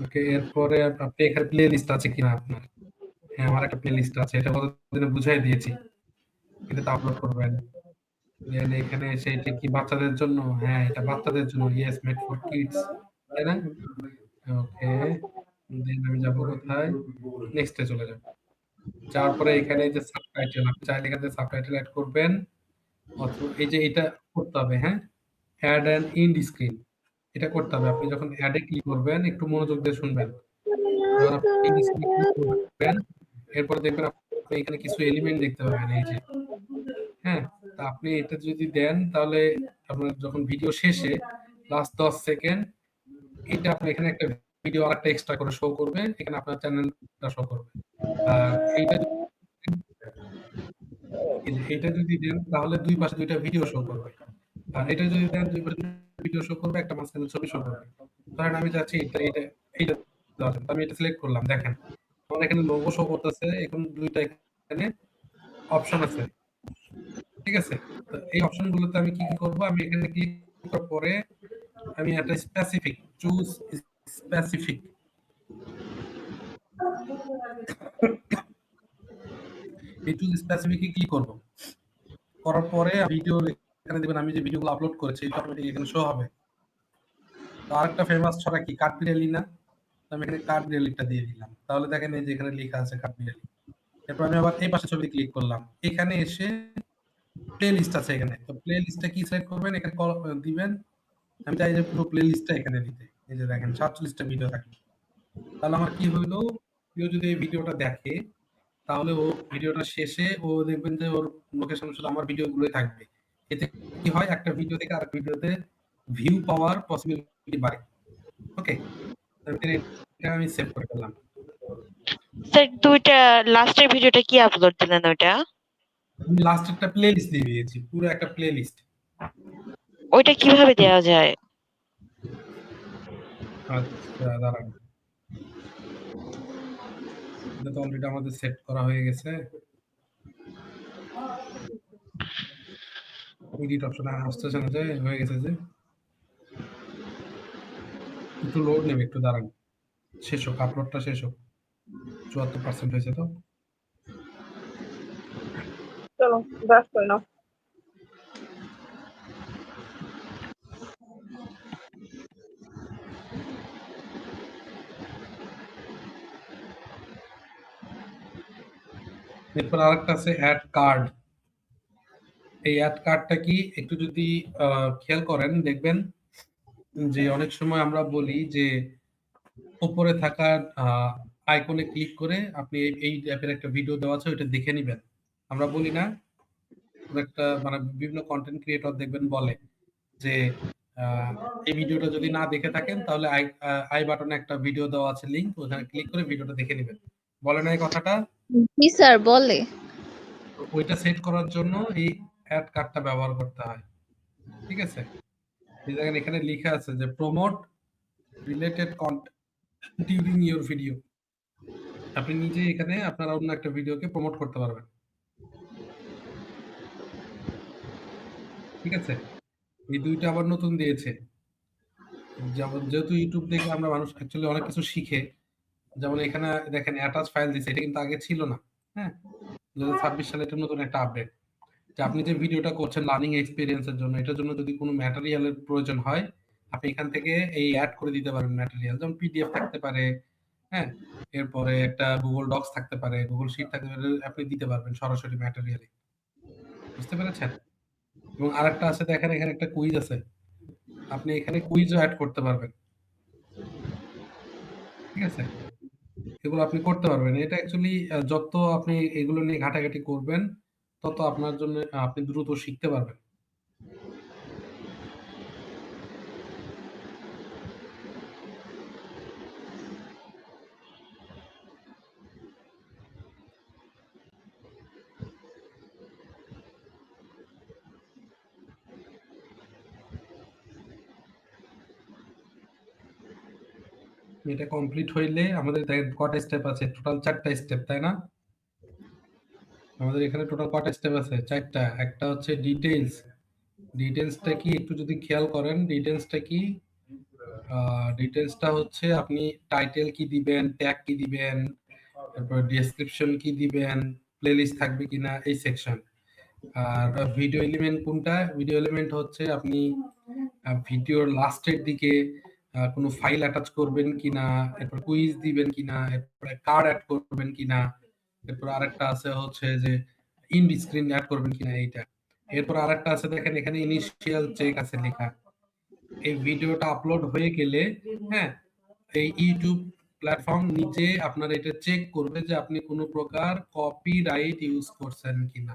[SPEAKER 1] ওকে, এরপরে আপনি এখানে প্লে লিস্ট আছে কিনা আপনার? হ্যাঁ, আমার একটা প্লে লিস্ট আছে। এটা গতদিনে বুঝাই দিয়েছি। এটাতে আপলোড করবেন। দেন এখানে এসে এটা কি বাচ্চাদের জন্য? হ্যাঁ, এটা বাচ্চাদের জন্য। Yes, made for kids. তাই না? ওকে। দেন আমি যাব কোথায়? নেক্সট এ চলে যাব। যাওয়ার পরে এখানে এই যে সাবটাইটেল, আপনি চাইলে এখানে সাবটাইটেল এড করবেন। অথবা এই যে এটা করতে হবে, হ্যাঁ? Add an end screen. এটা করতে হবে। আপনি যখন এড এ ক্লিক করবেন, একটু মনোযোগ দিয়ে শুনবেন। যখন আপনি এন্ড স্ক্রিন ক্লিক করবেন, এরপরে দেখবেন আপনি এখানে কিছু এলিমেন্ট দেখতে পাবেন এই যে। হ্যাঁ? তা আপনি এটা যদি দেন তাহলে আপনার যখন ভিডিও শেষে লাস্ট ১০ সেকেন্ড এটা আপনি এখানে একটা ভিডিও আরেকটা এক্সট্রা করে শো করবে। এখানে আপনার চ্যানেলটা শো করবে। আর এইটা যদি দেন তাহলে ২ পাশে ২ টা ভিডিও শো করবে। আর এটা যদি দেন ২ পাশে ভিডিও শো করবে, একটা মাঝখানে ছবি শো করবে। ধরেন আমি চাচ্ছি এইটা দেওয়ার জন্য। আমি এটা সিলেক্ট করলাম, দেখেন আমার এখানে লোগো শো করতেছে, এখন 2টা এখানে অপশন আছে, ঠিক আছে? তো এই অপশনগুলোতে আমি কি করব, আমি এখানে ক্লিক করার পরে আমি একটা স্পেসিফিক চুজ স্পেসিফিক এই চুজ স্পেসিফিকে ক্লিক করব। করার পরে ভিডিও এখানে দিবেন, আমি যে ভিডিওগুলো আপলোড করেছি এটা অটোমেটিক এখানে শো হবে। তো আরেকটা ফেমাস ছড়া কি কাঠবিড়ালি না? তো আমি এখানে কাঠবিড়ালিটা দিয়ে দিলাম। তাহলে দেখেন এই যে এখানে লেখা আছে কাঠবিড়ালি। এরপর আমি আবার এই পাশে ছবি ক্লিক করলাম। এখানে এসে প্লে লিস্ট আছে এখানে। তো প্লে লিস্টটা কি সিলেক্ট করবেন, এখানে দিবেন। আমি চাই যে পুরো প্লে লিস্টটা এখানে দিতে। এই যে দেখেন 47 টা ভিডিও থাকবে। তাহলে আমার কি হইলো, কেউ যদি এই ভিডিওটা দেখে তাহলে ও ভিডিওটা শেষে ও দেখবেন যে ওর লোকেশনে শুধু আমার ভিডিওগুলোই থাকবে। এতে কি হয়, একটা ভিডিও থেকে আরেক ভিডিওতে ভিউ পাওয়ার পসিবিলিটি বাড়ে। ওকে, এটা আমি সেভ করে ফেললাম।
[SPEAKER 3] স্যার 2টা লাস্টের ভিডিওটা কি আপলোড দিলেন ওইটা?
[SPEAKER 1] আমি লাস্ট একটা প্লে লিস্ট দিয়ে দিয়েছি, পুরো একটা প্লে লিস্ট।
[SPEAKER 3] ওইটা কিভাবে দেওয়া যায়?
[SPEAKER 1] আচ্ছা দাঁড়ান, এটা তো অলরেডি আমাদের সেট করা হয়ে গেছে। এডিট অপশন আসতেছে না, যে হয়ে গেছে, যে একটু লোড নেবে, একটু দাঁড়ান, শেষ হোক, আপলোডটা শেষ হোক। 74% হয়েছে তো।
[SPEAKER 5] চলো ব্রাশ করে নাও।
[SPEAKER 1] এরপর আরেকটা আছে অ্যাড কার্ড। এই অ্যাড কার্ডটা কি একটু যদি খেয়াল করেন দেখবেন যে অনেক সময় আমরা বলি যে উপরে থাকা আইকনে ক্লিক করে আপনি এই টাইপের একটা ভিডিও দেওয়া আছে ওইটা দেখে নিবেন। আমরা বলি না, একটা মানে বিভিন্ন কন্টেন্ট ক্রিয়েটর দেখবেন বলে যে এই ভিডিওটা যদি না দেখে থাকেন তাহলে আই বাটনে একটা ভিডিও দেওয়া আছে লিংক, ওখানে ক্লিক করে ভিডিওটা দেখে নেবেন। বলে না এই কথাটা?
[SPEAKER 4] জি স্যার বলে।
[SPEAKER 1] ওইটা সেট করার জন্য এই অ্যাড কার্ডটা ব্যবহার করতে হয়, ঠিক আছে? এই দেখেন এখানে লেখা আছে যে promote related content during your video. আপনি নিজে এখানে আপনার অন্য একটা ভিডিওকে প্রমোট করতে পারবেন, ঠিক আছে? এই 2টা আবার নতুন দিয়েছে। যেমন যেহেতু ইউটিউব থেকে আমরা মানুষ অ্যাকচুয়ালি অনেক কিছু শিখে, যেমন এখানে দেখেন অ্যাটাচ ফাইল দিছে, এটা কিন্তু আগে ছিল না। হ্যাঁ, 2026 সালে এটা নতুন একটা আপডেট, যে আপনি যে ভিডিওটা করছেন লার্নিং এক্সপেরিয়েন্স এর জন্য, এটার জন্য যদি কোনো ম্যাটেরিয়ালের প্রয়োজন হয় আপনি এখান থেকে এই অ্যাড করে দিতে পারেন ম্যাটেরিয়াল, যেমন পিডিএফ থাকতে পারে, হ্যাঁ, এরপরে একটা গুগল ডক্স থাকতে পারে, গুগল শিট থাকতে পারে, আপনি দিতে পারবেন সরাসরি ম্যাটেরিয়ালে। বুঝতে পেরেছেন? এবং আরেকটা আছে দেখেন এখানে একটা কুইজ আছে, আপনি এখানে কুইজও অ্যাড করতে পারবেন, ঠিক আছে? এগুলো আপনি করতে পারবেন। এটা অ্যাকচুয়ালি যত আপনি এগুলো নিয়ে ঘাটাঘাটি করবেন তত আপনার জন্য আপনি দ্রুত শিখতে পারবেন। এটা কমপ্লিট হইলে আমাদের দেখেন কটা স্টেপ আছে, টোটাল 4টা স্টেপ, তাই না? আমাদের এখানে টোটাল কটা স্টেপ আছে? 4টা। একটা হচ্ছে ডিটেইলস। ডিটেইলসটা কি একটু যদি খেয়াল করেন, ডিটেইলসটা কি? ডিটেইলসটা হচ্ছে আপনি টাইটেল কি দিবেন, ট্যাগ কি দিবেন, তারপর ডেসক্রিপশন কি দিবেন, প্লেলিস্ট থাকবে কিনা, এই সেকশন। আর ভিডিও এলিমেন্ট কোনটা? ভিডিও এলিমেন্ট হচ্ছে আপনি ভিডিওর লাস্টের দিকে কোনো ফাইল অ্যাটাচ করবেন কিনা, এরপর কুইজ দিবেন কিনা, এরপরে কার্ড অ্যাড করবেন কিনা, এরপর আরেকটা আছে হচ্ছে যে ইন্ড স্ক্রিন অ্যাড করবেন কিনা, এইটা। এরপর আরেকটা আছে দেখেন এখানে ইনিশিয়াল চেক আছে লেখা। এই ভিডিওটা আপলোড হয়ে গেলে, হ্যাঁ, এই ইউটিউব প্ল্যাটফর্ম নিজে আপনার এটা চেক করবে যে আপনি কোনো প্রকার কপিরাইট ইউজ করছেন কিনা,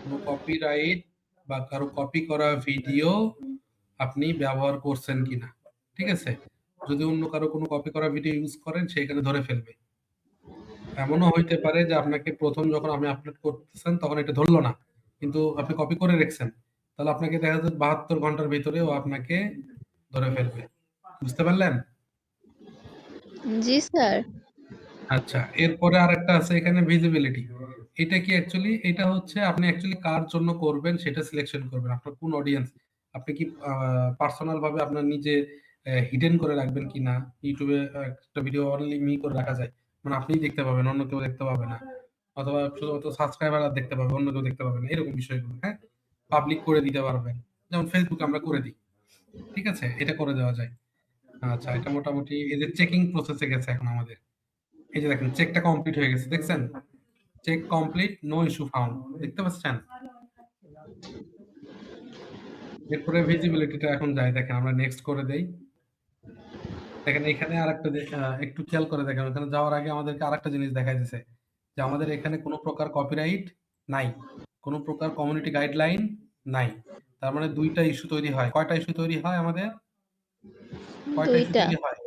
[SPEAKER 1] কোনো কপিরাইট বা কারো কপি করা ভিডিও আপনি ব্যবহার করছেন কিনা, ঠিক আছে? যদি অন্য কারো কোনো কপি করা ভিডিও ইউজ করেন সেখানে ধরে ফেলবে। এমনও হইতে পারে যে আপনাকে প্রথম যখন আপনি আপলোড করতেছেন তখন এটা ধরলো না, কিন্তু আপনি কপি করে রেখেছেন, তাহলে আপনাকে দেখা যাচ্ছে 72 ঘন্টার ভিতরে ও আপনাকে ধরে ফেলবে। বুঝতে পারলেন?
[SPEAKER 4] জি স্যার।
[SPEAKER 1] আচ্ছা, এরপরে আরেকটা আছে এখানে ভিজিবিলিটি। এটা কি অ্যাকচুয়ালি এটা হচ্ছে আপনি অ্যাকচুয়ালি কার জন্য করবেন সেটা সিলেকশন করবেন। আপনার কোন অডিয়েন্স। আপনি কি পার্সোনাল ভাবে আপনার নিজে হিডেন করে রাখবেন কিনা? YouTube এ একটা ভিডিও অনলি মি করে রাখা যায়। মানে আপনিই দেখতে পাবেন, অন্য কেউ দেখতে পাবে না। অথবা শুধুমাত্র সাবস্ক্রাইবাররা দেখতে পাবে, অন্য কেউ দেখতে পাবে না। এরকম বিষয়গুলো, হ্যাঁ? পাবলিক করে দিতে পারবেন। যেমন Facebook আমরা করে দিই। ঠিক আছে? এটা করে দেওয়া যায়। আচ্ছা, এটা মোটামুটি এই যে চেকিং প্রসেস এ গেছে এখন আমাদের। এই যে দেখেন চেকটা কমপ্লিট হয়ে গেছে। দেখছেন? Check complete, no issue found. দেখতে পাচ্ছেন? এরপরে ভিজিবিলিটিটা এখন যাই দেখেন আমরা নেক্সট করে দেই। দেখেন এখানে আরেকটা একটু খেয়াল করে দেখেন ওখানে যাওয়ার আগে আমাদেরকে আরেকটা জিনিস দেখাই দিছে যে আমাদের এখানে কোনো প্রকার কপিরাইট নাই, কোনো প্রকার কমিউনিটি গাইডলাইন নাই। তার মানে ২ টা ইস্যু তৈরি হয়। কয়টা ইস্যু তৈরি হয় আমাদের? কয়টা ইস্যু
[SPEAKER 4] ২টা।
[SPEAKER 1] তৈরি হয়?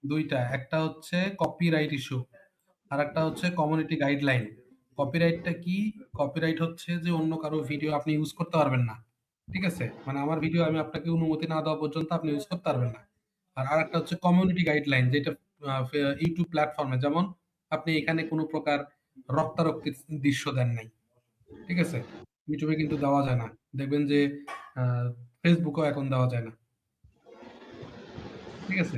[SPEAKER 1] ২ টা। একটা হচ্ছে কপিরাইট ইস্যু, আরেকটা হচ্ছে কমিউনিটি গাইডলাইন। কপিরাইটটা কি? কপিরাইট হচ্ছে যে অন্য কারো ভিডিও আপনি ইউজ করতে পারবেন না। ঠিক আছে? মানে আমার ভিডিও আমি আপনাকে অনুমতি না দেওয়া পর্যন্ত আপনি ইউজ করতে পারবেন না। আর আরেকটা হচ্ছে কমিউনিটি গাইডলাইন যেটা YouTube প্ল্যাটফর্মে যেমন আপনি এখানে কোনো প্রকার রক্তারক্তির দৃশ্য দেন নাই। ঠিক আছে? YouTube এ কিন্তু দেওয়া যায় না। দেখবেন যে আ Facebook এও এখন দেওয়া যায় না। ঠিক আছে?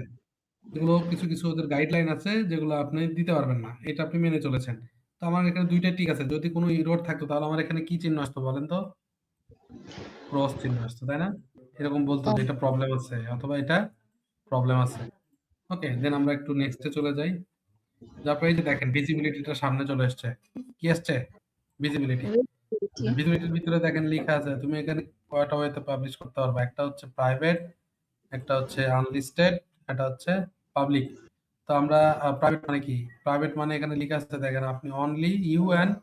[SPEAKER 1] এগুলো কিছু, কিছু ওদের গাইডলাইন আছে যেগুলো আপনি দিতে পারবেন না। এটা আপনি মেনে চলেছেন। তো আমার এখানে ২ টাই ঠিক আছে। যদি কোনো এরর থাকতো তাহলে আমার এখানে কি চিহ্ন আসতো বলেন তো? ক্রস চিহ্ন আসতো, তাই না? এরকম বলতো
[SPEAKER 4] ও
[SPEAKER 1] যে এটা প্রবলেম আছে অথবা এটা প্রবলেম আছে। ওকে, দেন আমরা একটু নেক্সট এ চলে যাই। তারপরে এই যে দেখেন ভিজিবিলিটিটা সামনে চলে এসছে। কি আসছে? ভিজিবিলিটি।
[SPEAKER 4] visibility।
[SPEAKER 1] আচ্ছা, ভিজিবিলিটির ভিতরে দেখেন লিখা আছে তুমি এখানে কয়টা ওয়েতে পাবলিশ করতে পারবা। একটা হচ্ছে প্রাইভেট, একটা হচ্ছে আনলিস্টেড, একটা হচ্ছে পাবলিক। তো আমরা প্রাইভেট মানে কি? প্রাইভেট মানে এখানে লিখা আছে দেখেন আপনি অনলি ইউ অ্যান্ড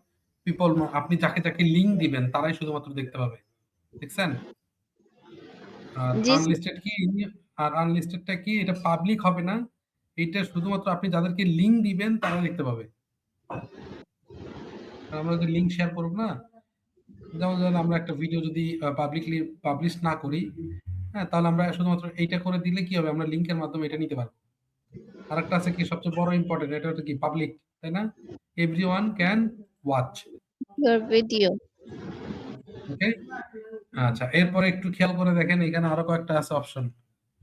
[SPEAKER 1] পিপল আপনি যাকে, যাকে লিংক দিবেন তারাই শুধুমাত্র দেখতে পাবে। দেখছেন? আর
[SPEAKER 4] জি স্যার।
[SPEAKER 1] আনলিস্টেড কি? আর আনলিস্টেডটা কি? এটা পাবলিক হবে না। এইটা শুধুমাত্র আপনি যাদেরকে লিংক দিবেন তারা দেখতে পাবে। আর আমরা যে লিংক শেয়ার করব না? যেমন ধরেন আমরা একটা ভিডিও যদি পাবলিকলি পাবলিশ না করি, হ্যাঁ? তাহলে আমরা শুধুমাত্র এইটা করে দিলে কি হবে? আমরা লিংকের মাধ্যমে এটা নিতে পারব। আরেকটা আছে কি সবচেয়ে বড় ইম্পোর্টেন্ট এটা হচ্ছে কি পাবলিক, তাই না? Everyone can watch.
[SPEAKER 4] your video।
[SPEAKER 1] ওকে? আচ্ছা, এরপরে একটু খেয়াল করে দেখেন এখানে আরো কয়েকটা আছে অপশন।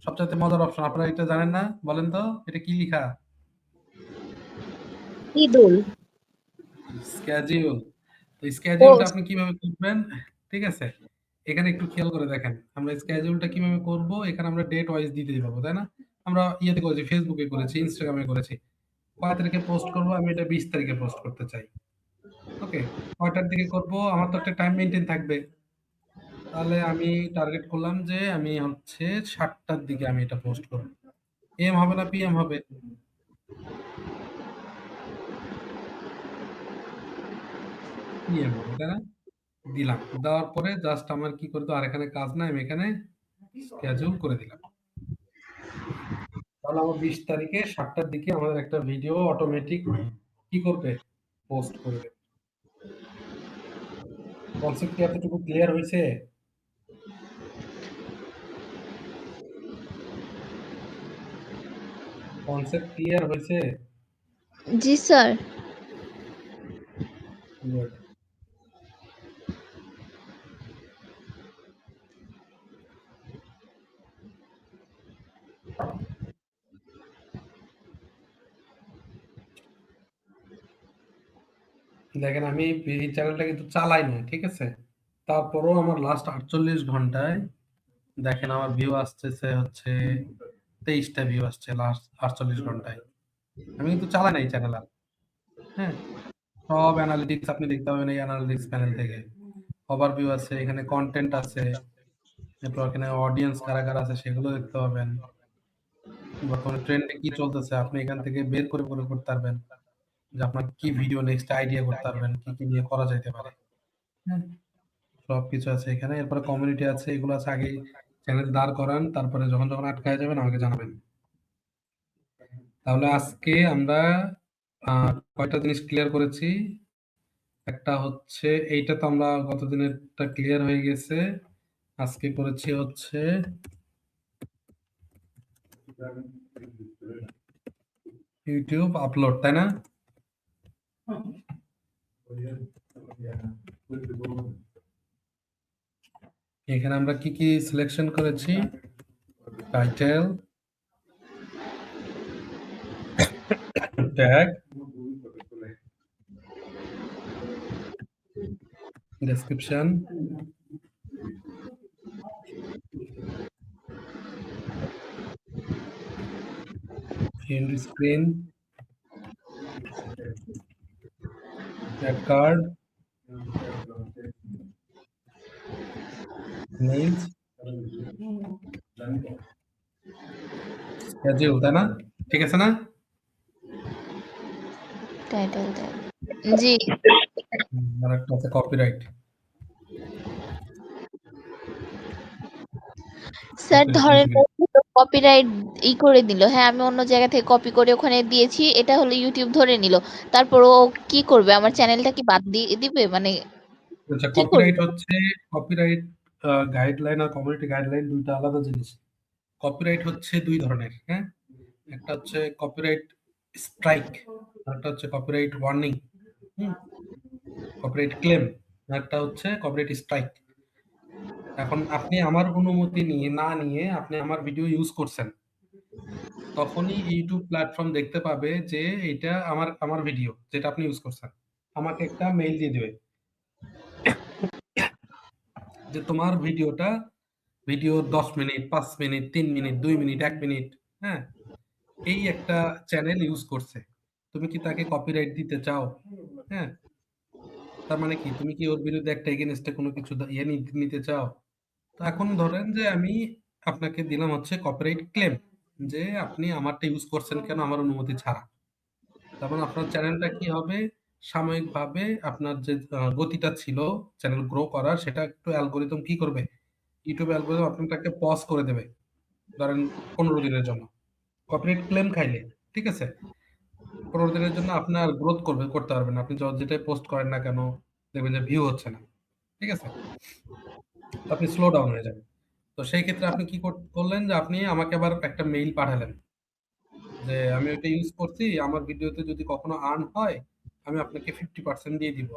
[SPEAKER 1] সবচাইতে মজার অপশন আপনারা এটা জানেন না? বলেন তো এটা কি লিখা?
[SPEAKER 6] ইদুল।
[SPEAKER 1] স্কেডিউল। তো স্কেডিউলটা
[SPEAKER 6] পোস্ট।
[SPEAKER 1] আপনি কিভাবে করবেন? ঠিক আছে? এখানে একটু খেয়াল করে দেখেন। আমরা স্কেডিউলটা কিভাবে করব? এখানে আমরা ডেট ওয়াইজ দিতেই পারবো, তাই না? আমরা ইয়েতে করেছি, Facebook এ করেছি, Instagram এ করেছি। কয় তারিখে পোস্ট করব? আমি এটা 20 তারিখে পোস্ট করতে চাই। ওকে? কয়টার দিকে করব? আমার তো একটা টাইম মেইনটেইন থাকবে। তাহলে আমি টার্গেট করলাম যে আমি হচ্ছে ৭ টার দিকে আমি এটা পোস্ট করব। AM হবে না PM হবে? PM হবে, তাই না? দিলাম। দেওয়ার পরে জাস্ট আমার কি করতে আর এখানে কাজ নাই। আমি এখানে schedule করে দিলাম। তাহলে আমার ২০ তারিখে ৭ টার দিকে আমাদের একটা ভিডিও অটোমেটিক কি করবে? পোস্ট করে দেবে। কনসেপ্ট কি এতটুকু ক্লিয়ার হইছে? কনসেপ্ট ক্লিয়ার হইছে?
[SPEAKER 4] জি স্যার।
[SPEAKER 1] গুড। দেখেন আমি এই চ্যানেলটা কিন্তু চালাই না, ঠিক আছে? তারপরেও আমার লাস্ট ৪৮ ঘন্টায় দেখেন আমার ভিউ আসতেছে হচ্ছে ২৩ টা ভিউ আসছে লাস্ট ৪৮ ঘন্টায়। আমি কিন্তু চালাই না এই চ্যানেল আর। হ্যাঁ? সব অ্যানালিটিক্স আপনি দেখতে পাবেন এই অ্যানালিটিক্স প্যানেল থেকে। ওভারভিউ আছে, এখানে কনটেন্ট আছে, এরপর এখানে অডিয়েন্স কারা, কারা আছে সেগুলো দেখতে পাবেন। বর্তমানে ট্রেন্ডে কি চলতেছে আপনি এখান থেকে বের করে করতে পারবেন। যে আপনার কি ভিডিও নেক্সট আইডিয়া করতে পারবেন, কি, কি নিয়ে করা যাইতে পারে। হ্যাঁ? সবকিছু আছে এখানে। এরপরে কমিউনিটি আছে, এগুলো আছে আগেই চ্যানেল দাঁড় করান। তারপরে যখন, যখন আটকায় যাবেন আমাকে জানাবেন। তাহলে আজকে আমরা আ কয়টা জিনিস ক্লিয়ার করেছি? একটা হচ্ছে এইটা তো আমরা গত দিনেরটা ক্লিয়ার হয়ে গেছে। আজকে করেছি হচ্ছে ইউটিউব আপলোড, তাই না? এখানে আমরা কি কি সিলেকশন করেছি? Title, tag, description, and screen, tag card, mails, schedule, তাই না? ঠিক আছে না?
[SPEAKER 4] Title tag. জি
[SPEAKER 1] আর একটা আছে কপিরাইট।
[SPEAKER 4] স্যার, ধরেন
[SPEAKER 1] Copyright
[SPEAKER 4] কপিরাইট করে দিল। হ্যাঁ, আমি অন্য জায়গা থেকে কপি করে ওখানে দিয়েছি, এটা হলো ইউটিউব ধরে নিল। তারপর ও কি করবে? আমার চ্যানেলটা কি বাদ দিয়ে দিবে? মানে
[SPEAKER 1] আচ্ছা,
[SPEAKER 4] কি
[SPEAKER 1] কপিরাইট
[SPEAKER 4] করবে?
[SPEAKER 1] হচ্ছে কপিরাইট গাইডলাইন আর কমিউনিটি গাইডলাইন দুইটা আলাদা জিনিস। কপিরাইট হচ্ছে দুই ধরনের, হ্যাঁ? একটা হচ্ছে কপিরাইট স্ট্রাইক, আরেকটা হচ্ছে কপিরাইট ওয়ার্নিং, কপিরাইট ক্লেম, একটা হচ্ছে কপিরাইট স্ট্রাইক। এখন আপনি আমার অনুমতি না নিয়ে আপনি আমার ভিডিও ইউজ করছেন, তখনই ইউটিউব প্ল্যাটফর্ম দেখতে পাবে যে এটা আমার ভিডিও যেটা আপনি ইউজ করছেন। আমাকে একটা মেইল দিয়ে দিবে যে তোমার video 10 minute, 5 minute, 3 minute, 2 minute, 1 minute, হ্যাঁ? এই একটা চ্যানেল ইউজ করছে। তুমি কি তাকে কপিরাইট দিতে চাও? হ্যাঁ? তার মানে কি তুমি কি ওর বিরুদ্ধে একটা এগেইনস্ট এ কোনো কিছু নিতে চাও? তো এখন ধরেন যে আমি আপনাকে দিলাম হচ্ছে কপিরাইট ক্লেম, যে আপনি আমারটা ইউজ করছেন কেন আমার অনুমতি ছাড়া। তার মানে আপনার চ্যানেলটা কি হবে? সাময়িকভাবে আপনার যে গতিটা ছিল চ্যানেল গ্রো করার, সেটা একটু অ্যালগরিদম কি করবে? ইউটিউব অ্যালগরিদম আপনাকে পজ করে দেবে। ধরেন 15 দিনের জন্য। কপিরাইট ক্লেম খাইলে, ঠিক আছে? 15 দিনের জন্য আপনার গ্রোথ করতে পারবেন না। আপনি যেটাই পোস্ট করেন না কেন, দেখবেন যে ভিউ হচ্ছে না। ঠিক আছে? তো আপনি স্লো ডাউন হয়ে যাবেন। তো সেই ক্ষেত্রে আপনি কি করলেন যে আপনি আমাকে আবার একটা মেইল পাঠালেন যে আমি ওইটা ইউজ করছি, আমার ভিডিওতে যদি কখনো আর্ন হয় আমি আপনাকে 50% দিয়ে দিব।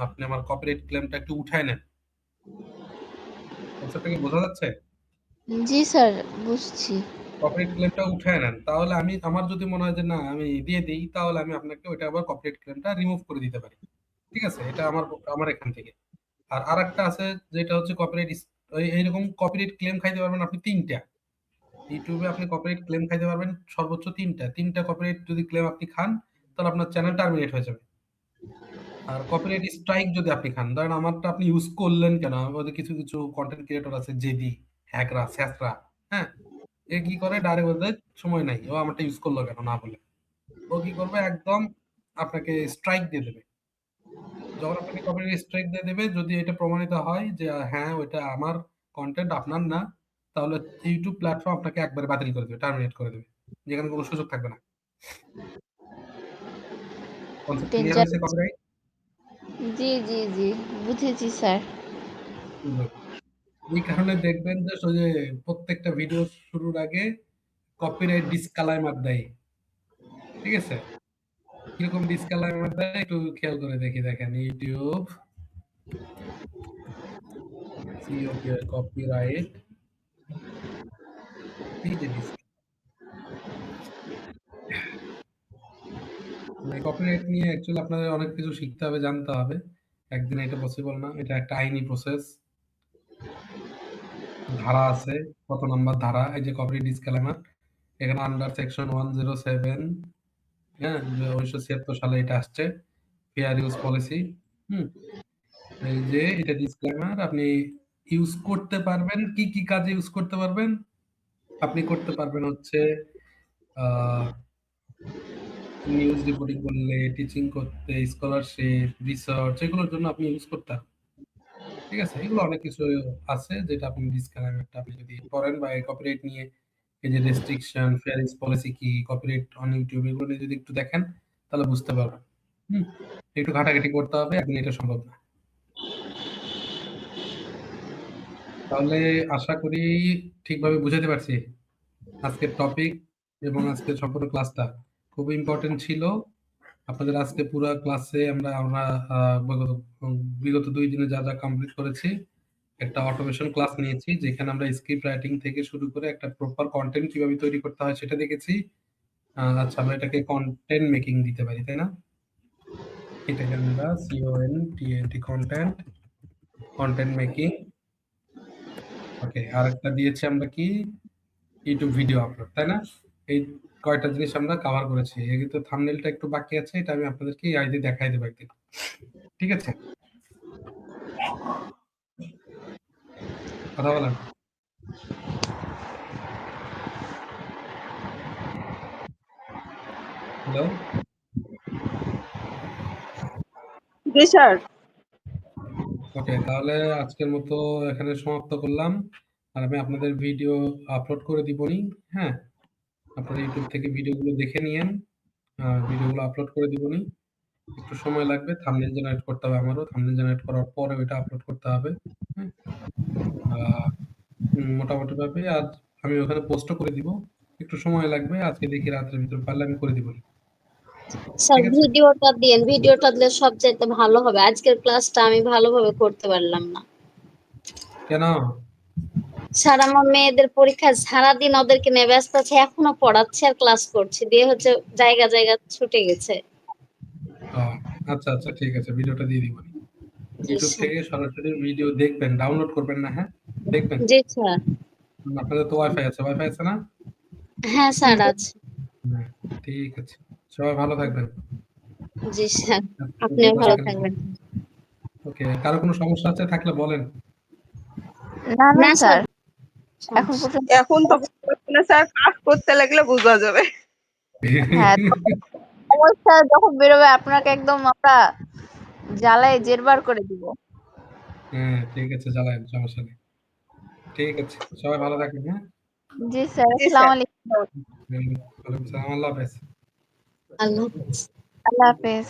[SPEAKER 1] আপনি আমার কপিরাইট ক্লেমটা একটু উঠায় নেন। কনসেপ্টটা কি বোঝা যাচ্ছে?
[SPEAKER 4] জি স্যার, বুঝছি।
[SPEAKER 1] কপিরাইট ক্লেমটা উঠায় নেন। তাহলে আমার যদি মনে হয় যে না আমি দিয়ে দেই, তাহলে আমি আপনাকে ওইটা আবার কপিরাইট ক্লেমটা রিমুভ করে দিতে পারি। ঠিক আছে? এটা আমার এখান থেকে। আর আরেকটা আছে যেটা হচ্ছে কপিরাইট এইরকম কপিরাইট ক্লেম খাইতে পারবেন আপনি ৩ টা। ইউটিউবে আপনি কপিরাইট ক্লেম খাইতে পারবেন সর্বোচ্চ ৩ টা। ৩ টা কপিরাইট যদি ক্লেম আপনি খান, তাহলে আপনার চ্যানেল টার্মিনেট হয়ে যাবে। আর কপিরাইট স্ট্রাইক যদি আপনি খান, ধরেন আমারটা আপনি ইউজ করলেন কেন? আমাদের কিছু কনটেন্ট ক্রিয়েটর আছে জেদি, হ্যাকরা, ছ্যাঁচড়া, হ্যাঁ? এ কি করে ডাইরেক্ট বলে সময় নাই। ও আমারটা ইউজ করলো কেন না বলে। ও কি করবে একদম আপনাকে স্ট্রাইক দিয়ে দেবে। যখন আপনাকে কপিরাইট স্ট্রাইক দিয়ে দেবে, যদি এটা প্রমাণিত হয় যে হ্যাঁ ওইটা আমার কনটেন্ট আপনার না, তাহলে ইউটিউব প্ল্যাটফর্ম আপনাকে একবারে বাতিল করে দেবে, টার্মিনেট করে দেবে। যেখানে কোনো সুযোগ থাকবে না। Concept clear
[SPEAKER 4] danger.
[SPEAKER 1] হয়েছে কপিরাইট?
[SPEAKER 4] জি জি জি, বুঝেছি স্যার।
[SPEAKER 1] এই কারণে দেখবেন যে ওই যে প্রত্যেকটা ভিডিও শুরুর আগে কপিরাইট ডিসক্লেইমার দেয়। ঠিক আছে? কিরকম ডিসক্লেইমার দেয় একটু খেয়াল করে দেখেন ইউটিউব কপিরাইট, এই যে মানে কপিরাইট নিয়ে অ্যাকচুয়ালি আপনাদের অনেক কিছু শিখতে হবে, জানতে হবে। একদিনে এটা পসিবল না। এটা একটা আইনি প্রসেস। ধারা আছে। কত নাম্বার ধারা? এই যে কপিরাইট ডিসক্লেইমার। এখানে আন্ডার সেকশন 107, হ্যাঁ? 1976 সালে এটা আসছে। Fair use policy. হুম? এই যে এটা ডিসক্লেইমার, আপনি ইউজ করতে পারবেন কি কাজে ইউজ করতে পারবেন? আপনি করতে পারবেন হচ্ছে নিউজ রিপোর্টিং করলে, টিচিং করতে, স্কলারশিপ, রিসার্চ, এগুলোর জন্য আপনি ইউজ করতে পারবেন। ঠিক আছে? এগুলো অনেক কিছু আছে যেটা আপনি ডিসক্লেইমারটা আপনি যদি পড়েন বা এই কপিরাইট নিয়ে এই যে রেস্ট্রিকশন, ফেয়ার ইউজ পলিসি কি, কপিরাইট অন ইউটিউব, এগুলো নিয়ে যদি একটু দেখেন তাহলে বুঝতে পারবেন। হুম? একটু ঘাটাঘাটি করতে হবে, একদিনে এটা সম্ভব না। তাহলে আশা করি ঠিকভাবে বুঝাতে পারছি। আজকের টপিক এবং আজকের সম্পূর্ণ ক্লাসটা খুব ইম্পর্টেন্ট ছিল। আপনাদের আজকে পুরো ক্লাসে আমরা আমরা বিগত 2 দিনে যা কমপ্লিট করেছি, একটা অটোমেশন ক্লাস নিয়েছি যেখানে আমরা স্ক্রিপ্ট রাইটিং থেকে শুরু করে একটা প্রপার কন্টেন্ট কিভাবে তৈরি করতে হয় সেটা দেখেছি। আচ্ছা, আমরা এটাকে কন্টেন্ট মেকিং দিতে পারি, তাই না? এটাকে আমরা কন্টেন্ট মেকিং। ওকে, আরেকটা দিয়েছি আমরা কি ইউটিউব ভিডিও আপলোড, তাই না? এই কয়টা জিনিস আমরা কভার করেছি। এর কিন্তু থাম্বনেলটা একটু বাকি আছে, এটা আমি আপনাদেরকে এই দিয়ে দেখাই দেবো একদিন। ঠিক আছে, কথা বলেন। হ্যালো,
[SPEAKER 5] জি স্যার।
[SPEAKER 1] ওকে, তাহলে আজকের মতো এখানে সমাপ্ত করলাম। আর আমি আপনাদের ভিডিও আপলোড করে দিবনি। হ্যাঁ, আপনারা ইউটিউব থেকে ভিডিওগুলো দেখে নিয়েন। ভিডিওগুলো আপলোড করে দিবনি। একটু সময় লাগবে, থাম্বনেল জেনারেট করতে হবে আমারও। থাম্বনেল জেনারেট করার পরে ওইটা আপলোড করতে হবে। হ্যাঁ, মোটামুটি ভাবে আজ আমি ওখানে পোস্টও করে দিব। একটু সময় লাগবে, আজকে দেখি রাতের ভিতর পারলে আমি করে দিব।
[SPEAKER 6] স্যার
[SPEAKER 1] ঠিক আছে,
[SPEAKER 6] ভিডিওটা দিন, ভিডিওটা দিলে সবচাইতে ভালো হবে। আজকের ক্লাসটা আমি ভালোভাবে করতে পারলাম না।
[SPEAKER 1] কেন?
[SPEAKER 6] স্যার আমার মেয়েদের পরীক্ষা, সারাদিন ওদেরকে নিয়ে ব্যস্ত আছে, এখনো পড়াচ্ছে আর ক্লাস করছি, দিয়ে হচ্ছে জায়গা জায়গা ছুটে গেছে।
[SPEAKER 1] আচ্ছা আচ্ছা, ঠিক আছে, ভিডিওটা দিয়ে দিব।
[SPEAKER 6] জি
[SPEAKER 1] ইউটিউব
[SPEAKER 6] স্যার।
[SPEAKER 1] থেকে সরাসরি ভিডিও দেখবেন, ডাউনলোড করবেন না। হ্যাঁ, দেখবেন।
[SPEAKER 6] জি স্যার।
[SPEAKER 1] আপনাদের তো ওয়াইফাই আছে না?
[SPEAKER 6] হ্যাঁ স্যার আছে।
[SPEAKER 1] হ্যাঁ, ঠিক আছে, সবাই ভালো থাকবেন।
[SPEAKER 6] জি স্যার, আপনিও ভালো থাকবেন।
[SPEAKER 1] ওকে, কারো কোনো সমস্যা আছে থাকলে বলেন।
[SPEAKER 4] না
[SPEAKER 6] না
[SPEAKER 4] স্যার,
[SPEAKER 6] স্যার,
[SPEAKER 4] এখন পর্যন্ত
[SPEAKER 5] এখন তো বুঝতে পারছি না স্যার, কাজ করতে লাগলে বোঝা যাবে।
[SPEAKER 4] হ্যাঁ, অবস্থা যখন বেরোবে আপনাকে একদম আমরা জ্বালায় জেরবার করে দিব।
[SPEAKER 1] হ্যাঁ, ঠিক আছে, জ্বালায়েন, সমস্যা নেই। ঠিক আছে, সবাই ভালো থাকবেন। হ্যাঁ,
[SPEAKER 4] জি স্যার,
[SPEAKER 5] জি
[SPEAKER 4] আসসালামু
[SPEAKER 5] স্যার।
[SPEAKER 4] আলাইকুম।
[SPEAKER 1] ওয়ালাইকুম আসসালাম, আল্লাহ হাফেজ।
[SPEAKER 6] আল্লাহ হাফেজ।
[SPEAKER 4] আল্লাহ হাফেজ।